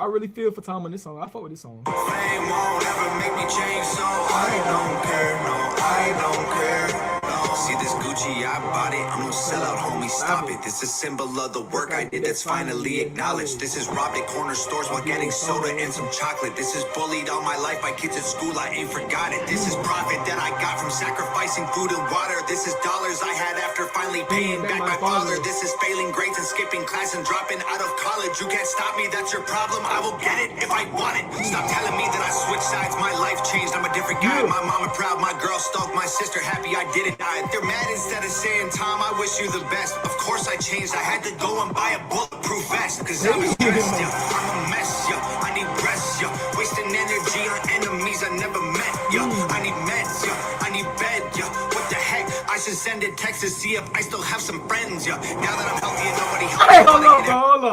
really feel for Tom on this song. I fuck with this song. Fame won't ever make me change, so I don't care. No, I don't care. See this Gucci, I bought it. I'm no sellout, homie. Stop it. This is a symbol of the work I did that's finally acknowledged. This is robbed at corner stores while getting soda and some chocolate. This is bullied all my life by kids at school. I ain't forgot it. This is profit that I got from sacrificing food and water. This is dollars I had after finally paying back my father. This is failing grades and skipping class and dropping out of college. You can't stop me. That's your problem. I will get it if I want it. Stop telling me that I switched sides. My life changed. I'm a different guy. My mama proud. My girl stoked. My sister happy I didn't die. They're mad instead of saying, Tom, I wish you the best. Of course I changed. I had to go and buy a bulletproof vest. Cause I was stressed, yeah. I'm a mess, yeah. I need rest, yeah. Wasting energy on enemies I never met, yeah. I need meds, yeah. I need bed, yeah. What the heck? I should send a text to see if I still have some friends, yeah. Now that I'm healthy and nobody helps. Hey, hold up, Tom,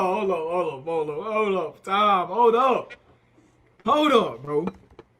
hold up, bro.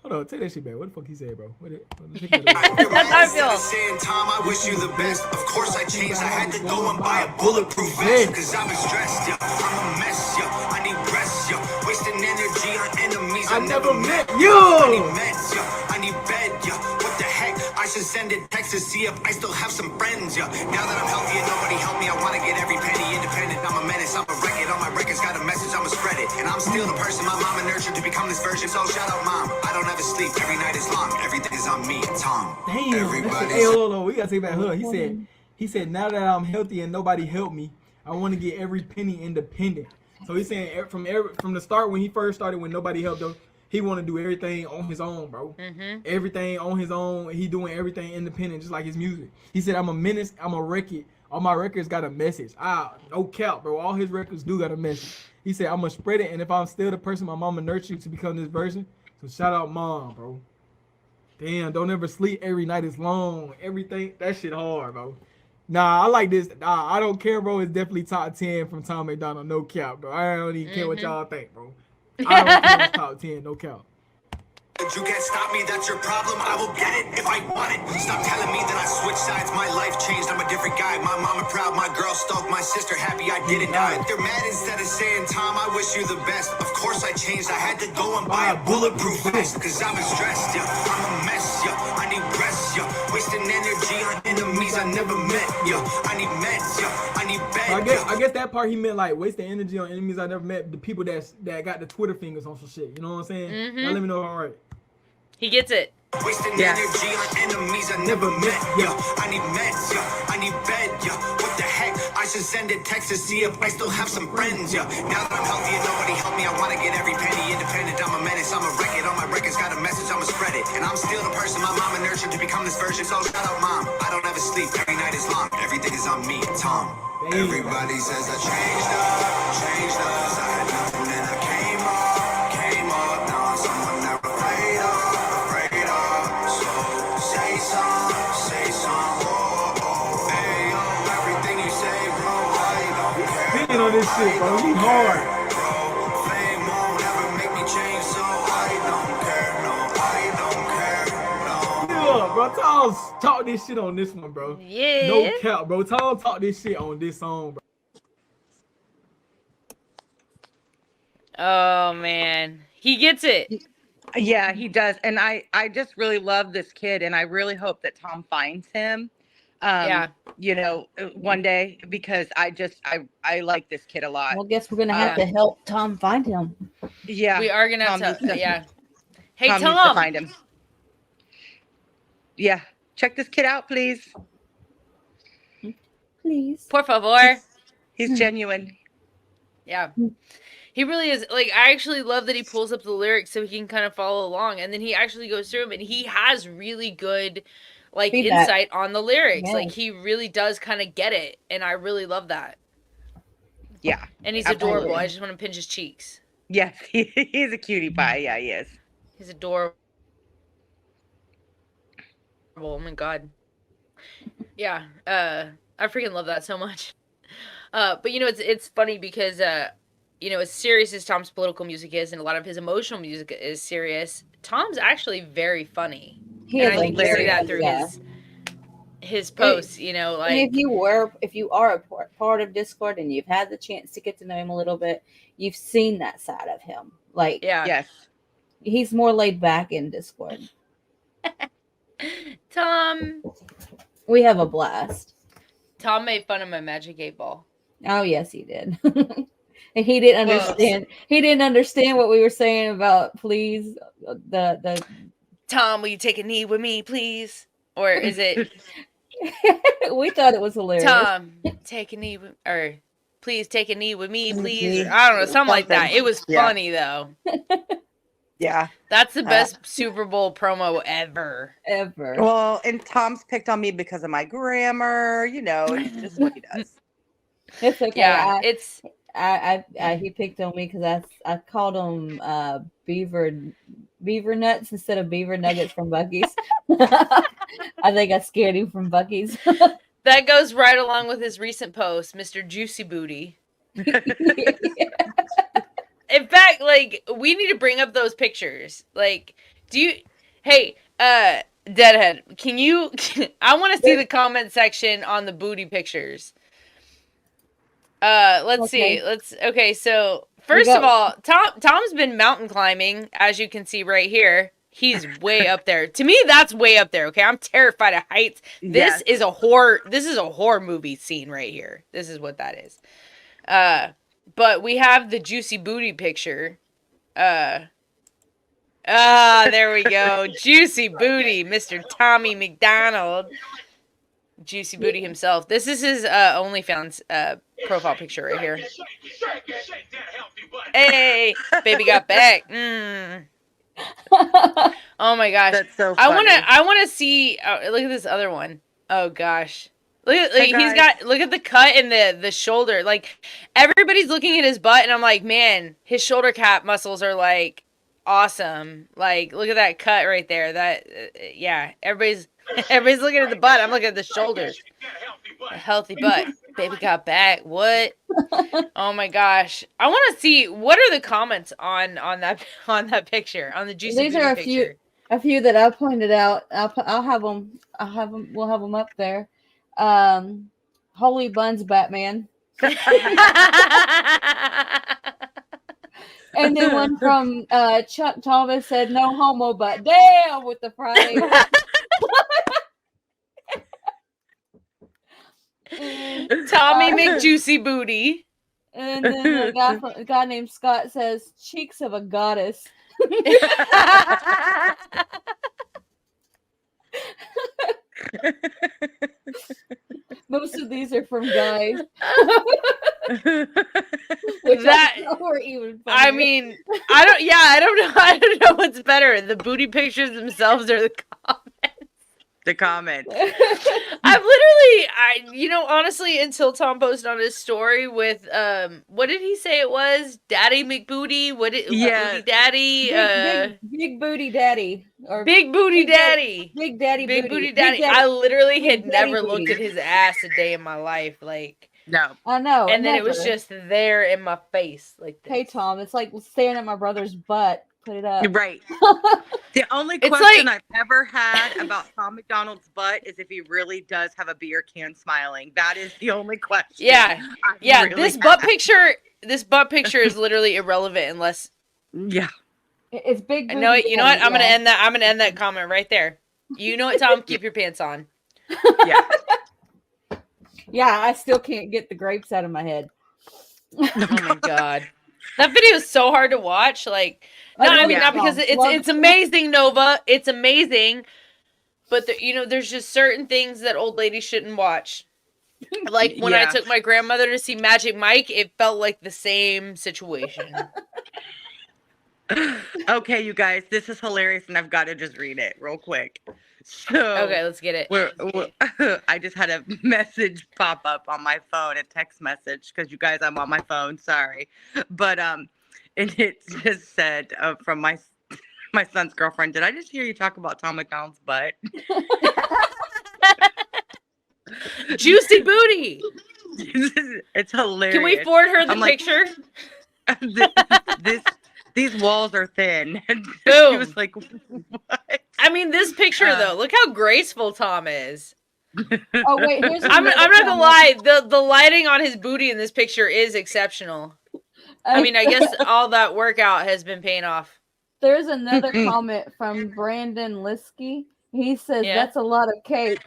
Hold on, take that shit back. What the fuck he said, bro? That's how I feel. Saying, Tom, I wish you the best. Of course I changed. I had to go and buy a bulletproof vest. Cause I've been stressed, yeah. I'm a mess, yeah. I need rest, yeah. Wasting energy on enemies I never met. You. I need meds, yeah. I need bed, yeah. What the heck? I should send a text to see if I still have some friends, yeah. Now that I'm healthy and nobody help me, I wanna get every penny independent. I'm a menace, I'm a record. On my records got a message, I'ma spread it. And I'm still the person my mama nurtured to become this version. So shout out, mom. I don't ever sleep. Every night is long. Everything is on me, Tom. Damn. Everybody. Hey, hold on. We gotta take back her. He said, now that I'm healthy and nobody helped me, I want to get every penny independent. So he's saying from the start when he first started, when nobody helped him, he want to do everything on his own, bro. Mm-hmm. Everything on his own. He doing everything independent, just like his music. He said, I'm a menace. I'm a record. All my records got a message. No cap, bro. All his records do got a message. He said, I'm gonna spread it, and if I'm still the person my mama nurtured to become this version, so shout out mom, bro. Damn, don't ever sleep. Every night is long. Everything, that shit hard, bro. Nah, I like this. Nah, I don't care, bro. It's definitely top 10 from Tom MacDonald. No cap, bro. I don't even care what y'all think, bro. I don't care if it's top 10. No cap. You can't stop me, that's your problem. I will get it if I want it. Stop telling me that I switched sides. My life changed. I'm a different guy. My mama proud. My girl stoked. My sister happy I didn't die. They're mad instead of saying, Tom, I wish you the best. Of course I changed. I had to go and buy a bulletproof vest. Cause I've been stressed, yeah. I'm a mess, yeah. I need rest, yeah. Wasting energy on enemies I never met, yeah. I need meds, yeah. I need bed, I guess that part he meant like wasting energy on enemies I never met. The people that got the Twitter fingers on some shit. You know what I'm saying? Mm-hmm. Y'all let me know if I'm right. He gets it. Wasting energy on enemies I never met, yeah. I need meds, yeah. I need bed, yeah. What the heck? I should send a text to see if I still have some friends, yeah. Now that I'm healthy and nobody help me, I wanna get every penny independent. I'm a menace, I'm a record. On my records got a message, I'ma spread it. And I'm still the person my mama nurtured to become this version. So shout out mom. I don't ever sleep. Every night is long. Everything is on me, Tom. Damn. Everybody says I changed up. I had nothing and I came up. Now I'm someone they're afraid of. Say some, oh, hey, yo, everything you say, bro, I don't care. Being on this shit, bro, he hard. Bro, fame won't ever make me change, so I don't care, no, I don't care, no. Yeah, bro, toss. talk this shit on this one, bro. Yeah. No cap, bro. Tom talk this shit on this song, bro. Oh man, he gets it. Yeah, he does. And I just really love this kid, and I really hope that Tom finds him. Yeah. You know, one day, because I like this kid a lot. Well, I guess we're gonna have to help Tom find him. Yeah, We are gonna Tom have to. needs Yeah. Hey Tom Tom. needs to find him. Yeah, check this kid out, please. Please. Por favor. He's genuine. Yeah. He really is. Like, I actually love that he pulls up the lyrics so he can kind of follow along, and then he actually goes through them, and he has really good, like, Feedback. insight on the lyrics. Yes. Like, he really does kind of get it, and I really love that. Yeah. And he's Absolutely. adorable. I just want to pinch his cheeks. Yes, he's a cutie pie. Yeah, he is. He's adorable. Oh my god. Yeah. I freaking love that so much. But you know, it's funny because you know, as serious as Tom's political music is, and a lot of his emotional music is serious, Tom's actually very funny. He And is I think you see that through his posts, you know, like. And if you are a part of Discord and you've had the chance to get to know him a little bit, you've seen that side of him. Like, Yeah. Yes. he's more laid back in Discord. Tom We have a blast. made fun of my Magic 8 Ball. Oh yes, he did. And he didn't understand. He didn't understand what we were saying about please. The Tom, will you take a knee with me, please? Or is it we thought it was hilarious. Tom, take a knee with, or please take a knee with me, please? Or, I don't know, something like that. It was funny though. Yeah. That's the best Super Bowl promo ever. Ever. Well, and Tom's picked on me because of my grammar. You know, it's just what he does. It's okay. Yeah, He picked on me because I called him beaver nuts instead of beaver nuggets from Buc-ee's. I think I scared him from Buc-ee's. That goes right along with his recent post, Mr. Juicy Booty. In fact, like, we need to bring up those pictures. Like, hey, Deadhead, I want to see the comment section on the booty pictures. Let's see. Okay, so first of all, Tom's been mountain climbing, as you can see right here. He's way up there. To me, that's way up there. Okay, I'm terrified of heights. This is a horror movie scene right here. This is what that is. But we have the juicy booty picture. There we go. Juicy booty, Mr. Tommy MacDonald. Juicy booty himself. This is his OnlyFans profile picture right here. Hey, baby got back. Oh my gosh. That's so funny. I wanna see look at this other one. Oh gosh. Look at the cut in the shoulder. Like, everybody's looking at his butt, and I'm like, man, his shoulder cap muscles are like awesome. Like, look at that cut right there. That yeah, everybody's looking at the butt. I'm looking at the shoulders. A healthy butt. Baby got back. What? Oh my gosh. I want to see what are the comments on that picture, on the juicy These are picture. a few that I pointed out. We'll have them up there. Holy buns, Batman. And then one from Chuck Thomas said, "No homo, but damn," with the frying. Tommy McJuicy Booty. And then a guy named Scott says, "Cheeks of a goddess." Most of these are from guys. Which were even funnier. I mean, I don't know what's better, the booty pictures themselves or the comments. The comments. Honestly, until Tom posted on his story with what did he say it was? Daddy McBooty? Booty Daddy? Big Booty Daddy. Or Big Booty Daddy. Big Daddy Big Booty Daddy. I literally had never booty. looked at his ass a day in my life. Like, no. I know. And then it was just there in my face. Like this. Hey Tom, it's like staring at my brother's butt put it up. Right. The only It's question like- I've ever had about Tom MacDonald's butt is if he really does have a beer can smiling. That is the only question. Yeah. I've Yeah, really this had. butt picture is literally irrelevant unless Yeah. It's big. no, you know what? I'm gonna yeah. end that. I'm gonna end that comment right there. You know what, Tom? Keep your pants on. Yeah. Yeah, I still can't get the grapes out of my head. Oh my god, that video is so hard to watch. Like, no, I mean not because it's amazing, Nova. It's amazing, but there's just certain things that old ladies shouldn't watch. Like when I took my grandmother to see Magic Mike, it felt like the same situation. Okay, you guys, this is hilarious, and I've got to just read it real quick. So, Okay, let's get it. I just had a message pop up on my phone, a text message, because you guys, I'm on my phone. Sorry, but and it just said from my son's girlfriend. Did I just hear you talk about Tom MacDonald's butt? Juicy booty. It's hilarious. Can we forward her the I'm like, picture? These walls are thin. And Boom. She was like, what? I mean, this picture though. Look how graceful Tom is. Oh wait, here's I'm not gonna lie. The lighting on his booty in this picture is exceptional. I mean, I guess all that workout has been paying off. There's another comment from Brandon Liskey. He says that's a lot of cake.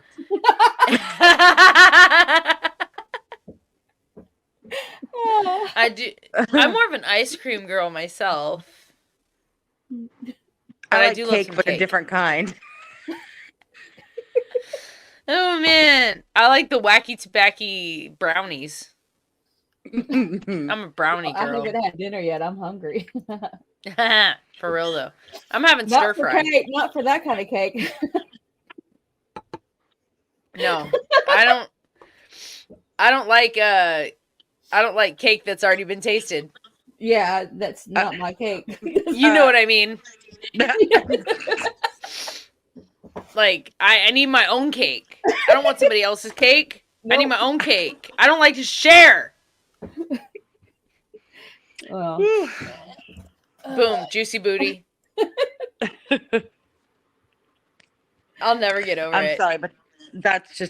I'm more of an ice cream girl myself. I like do cake, love but cake. a different kind. Oh man, I like the wacky tobacco brownies. I'm a brownie I girl. haven't had dinner yet. I'm hungry. For real though, I'm having Not stir for fry. cake, not for that kind of cake. No, I don't like cake that's already been tasted. Yeah, that's not my cake. You know what I mean? Like I need my own cake. I don't want somebody else's cake. Nope. I need my own cake. I don't like to share. Well. Boom, juicy booty. I'll never get over it. I'm sorry, but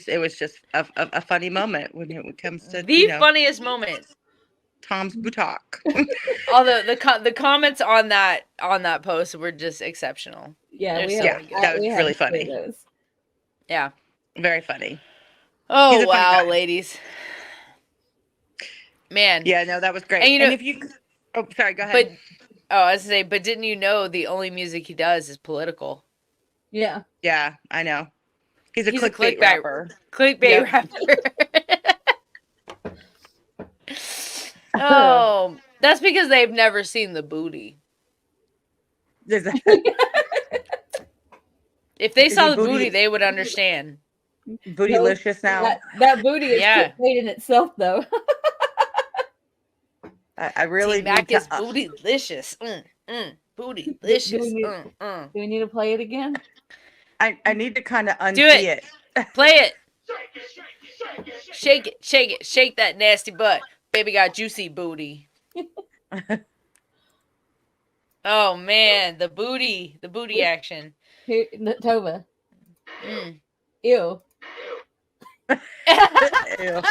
it was just a funny moment when it comes to the funniest moment. Tom's buttock. Although the comments on that post were just exceptional. Yeah, that was really funny. Yeah, very funny. Oh wow, ladies. Man. Yeah, no, that was great. And if you, oh, sorry, go ahead. I was say, but didn't you know the only music he does is political? Yeah. Yeah, I know. He's a clickbait rapper. Clickbait rapper. Oh, that's because they've never seen the booty. If they saw the booty, they would understand. Bootylicious now. That booty is clickbait in itself, though. I really Mac is bootylicious. Bootylicious. Do we need to play it again? I need to kind of unsee it. Play it. Shake it. Shake it. Shake that nasty butt. Baby got juicy booty. Oh man, the booty action. Here, Tova. Ew. Ew.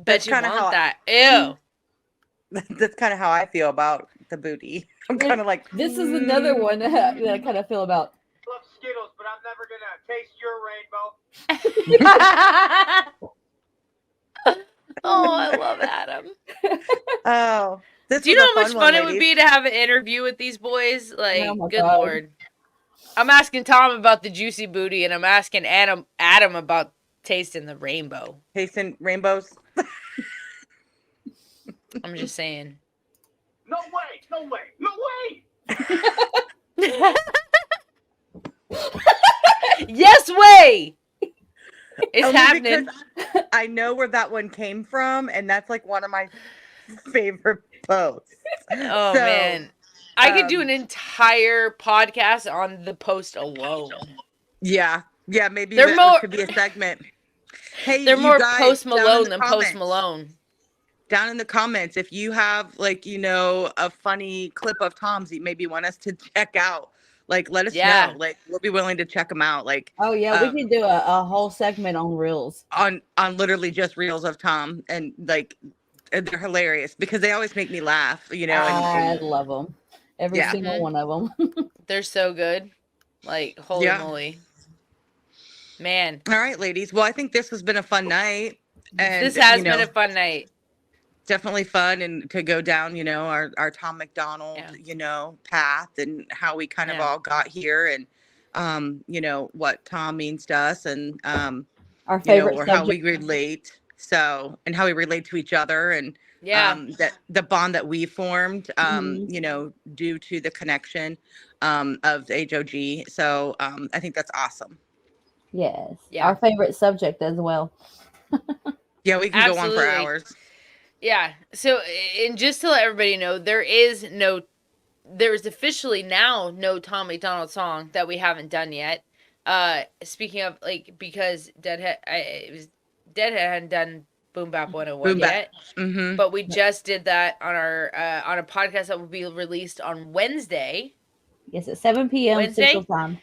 Bet you want that. Ew. That's kind of how I feel about the booty. I'm kind of like, this is another one that I kind of feel about. I love Skittles, but I'm never gonna taste your rainbow. Oh, I love Adam. Oh, do you know how much fun it would be to have an interview with these boys? Like, good Lord. I'm asking Tom about the juicy booty, and I'm asking Adam about tasting the rainbow. Tasting rainbows? I'm just saying. No way! No way! No way! Yes way! It's only happening. I know where that one came from, and that's like one of my favorite posts. Oh, man. I could do an entire podcast on the post alone. Yeah. Yeah, maybe that could be a segment. Hey, they're more guys, Post Malone than Post Malone. down in the comments if you have like, you know, a funny clip of Tom's that you maybe want us to check out. Like, let us know. Like, we'll be willing to check them out. Like, Oh yeah, we can do a whole segment on reels. On literally just reels of Tom, and like they're hilarious because they always make me laugh. You know, I love them. Every single one of them. They're so good. Like, holy moly. Man. All right, ladies. Well, I think this has been a fun night. And this has been a fun night. Definitely fun, and to go down, you know, our Tom MacDonald, you know, path, and how we kind of all got here, and you know, what Tom means to us, and our favorite, or how we relate. So, and how we relate to each other, and that the bond that we formed, you know, due to the connection of the HOG. So I think that's awesome. Yes. Yeah. Our favorite subject as well. Yeah, we can go on for hours. Yeah. So, and just to let everybody know, there is officially now no Tom MacDonald song that we haven't done yet. Speaking of, like, because Deadhead hadn't done Boom Bap 101 yet. Mm-hmm. But we just did that on on a podcast that will be released on Wednesday. Yes, at 7 p.m. Central Time.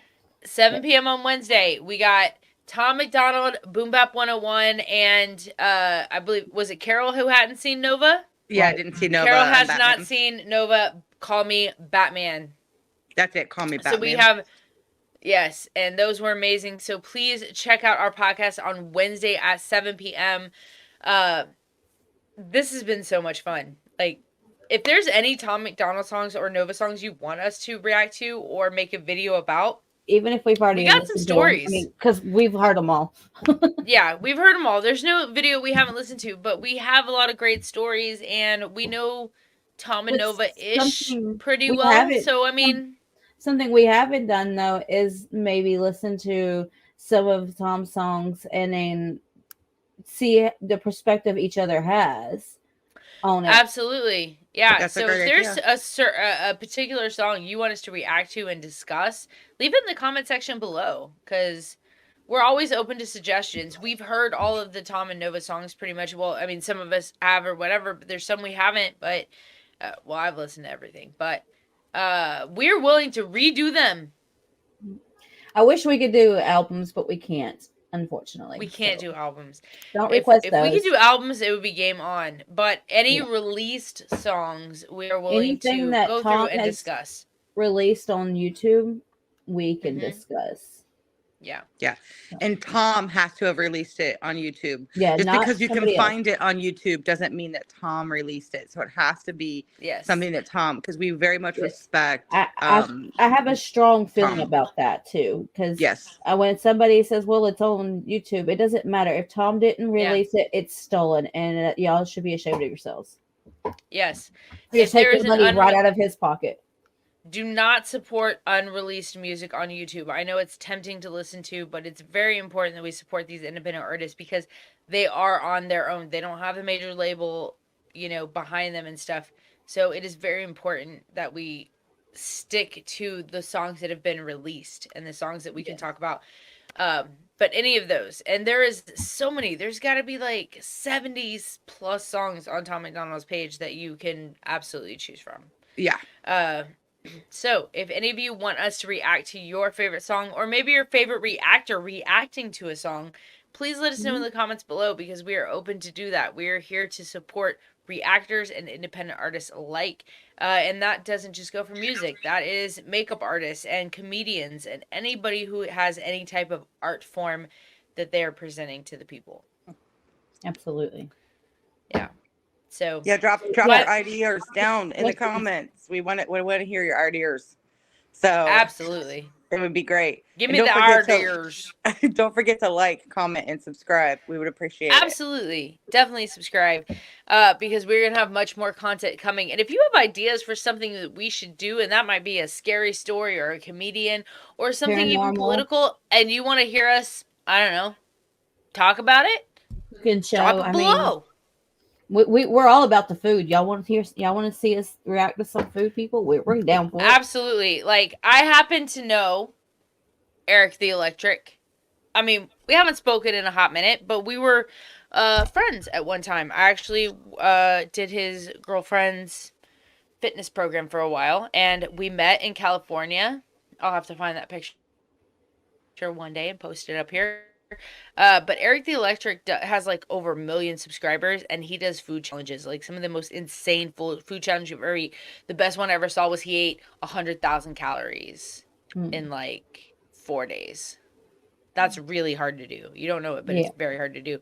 7 p.m. on Wednesday. We got Tom MacDonald, Boom Bap 101, and I believe, was it Carol who hadn't seen Nova? Yeah, I didn't see Nova. Carol has not seen Nova. Call Me Batman. That's it. Call Me Batman. So we have, yes, and those were amazing. So please check out our podcast on Wednesday at 7 p.m. This has been so much fun. Like, if there's any Tom MacDonald songs or Nova songs you want us to react to or make a video about, even if we've already got some stories, because we've heard them all. Yeah, we've heard them all. There's no video we haven't listened to, but we have a lot of great stories, and we know Tom and Nova-ish pretty well. So, I mean, something we haven't done though is maybe listen to some of Tom's songs and then see the perspective each other has on it. Absolutely. Yeah. So if there's a particular song you want us to react to and discuss, leave it in the comment section below, because we're always open to suggestions. We've heard all of the Tom and Nova songs pretty much. Well, I mean, some of us have or whatever, but there's some we haven't. But, well, I've listened to everything. But we're willing to redo them. I wish we could do albums, but we can't. Unfortunately, we can't do albums. Don't request if those. we could do albums, it would be game on. But any released songs, we are willing to go through and discuss. Released on YouTube, we can discuss. Yeah. And Tom has to have released it on YouTube. Yeah, just because you can find it on YouTube doesn't mean that Tom released it. So it has to be something that Tom, because we very much respect. I have a strong feeling about that too, because when somebody says, "Well, it's on YouTube," it doesn't matter if Tom didn't release it; it's stolen, and y'all should be ashamed of yourselves. Yes, you're taking money right out of his pocket. Do not support unreleased music on YouTube. I know it's tempting to listen to, but it's very important that we support these independent artists because they are on their own. They don't have a major label, behind them and stuff. So it is very important that we stick to the songs that have been released and the songs that we can talk about. But any of those, and there is so many, there's got to be like 70s plus songs on Tom MacDonald's page that you can absolutely choose from. Yeah. So, if any of you want us to react to your favorite song, or maybe your favorite reactor reacting to a song, please let us know in the comments below, because we are open to do that. We are here to support reactors and independent artists alike. And that doesn't just go for music. That is makeup artists and comedians and anybody who has any type of art form that they are presenting to the people. Absolutely. Yeah. So drop your ideas down in the comments. We want to hear your ideas. So absolutely, it would be great. Give me the ideas. Don't forget to like, comment, and subscribe. We would appreciate it. Absolutely, definitely subscribe, because we're gonna have much more content coming. And if you have ideas for something that we should do, and that might be a scary story or a comedian or something even political, and you want to hear us, I don't know, talk about it, you can drop it below. We're all about the food. Y'all want to see us react to some food, people? We're down for it. Absolutely. Like, I happen to know Eric the Electric. I mean, we haven't spoken in a hot minute, but we were friends at one time. I actually did his girlfriend's fitness program for a while, and we met in California. I'll have to find that picture one day and post it up here. But Eric the Electric has like over 1 million subscribers, and he does food challenges, like some of the most insane food challenges you've ever eat. The best one I ever saw was he ate 100,000 calories in like 4 days. That's really hard to do. You don't know it, but it's very hard to do.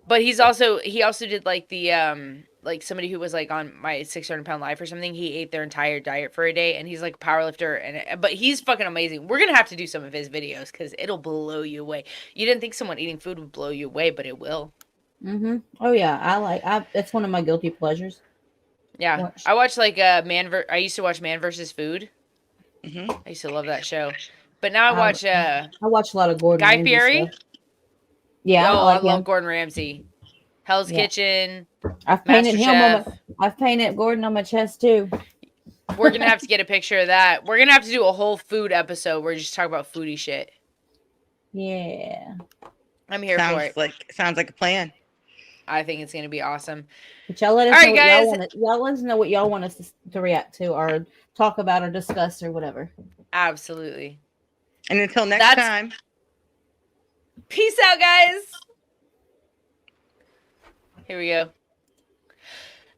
But he also did like the like somebody who was like on my 600-pound life or something. He ate their entire diet for a day, and he's like a powerlifter, but he's fucking amazing. We're gonna have to do some of his videos because it'll blow you away. You didn't think someone eating food would blow you away, but it will. Oh yeah, it's one of my guilty pleasures. Yeah, I watch like I used to watch Man vs. Food. I used to love that show, but now I watch I watch a lot of Gordon Guy Ramsay Fieri. stuff. Yeah, I love Gordon Ramsay. Hell's Kitchen. I've painted I've painted Gordon on my chest too. We're gonna have to get a picture of that. We're gonna have to do a whole food episode where we just talk about foodie shit. Yeah, I'm here for it. Sounds like a plan. I think it's gonna be awesome. But y'all let us All know right, what guys. y'all let us know what y'all want us to react to or talk about or discuss or whatever. Absolutely. And until next time. Peace out, guys. Here we go.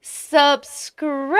Subscribe.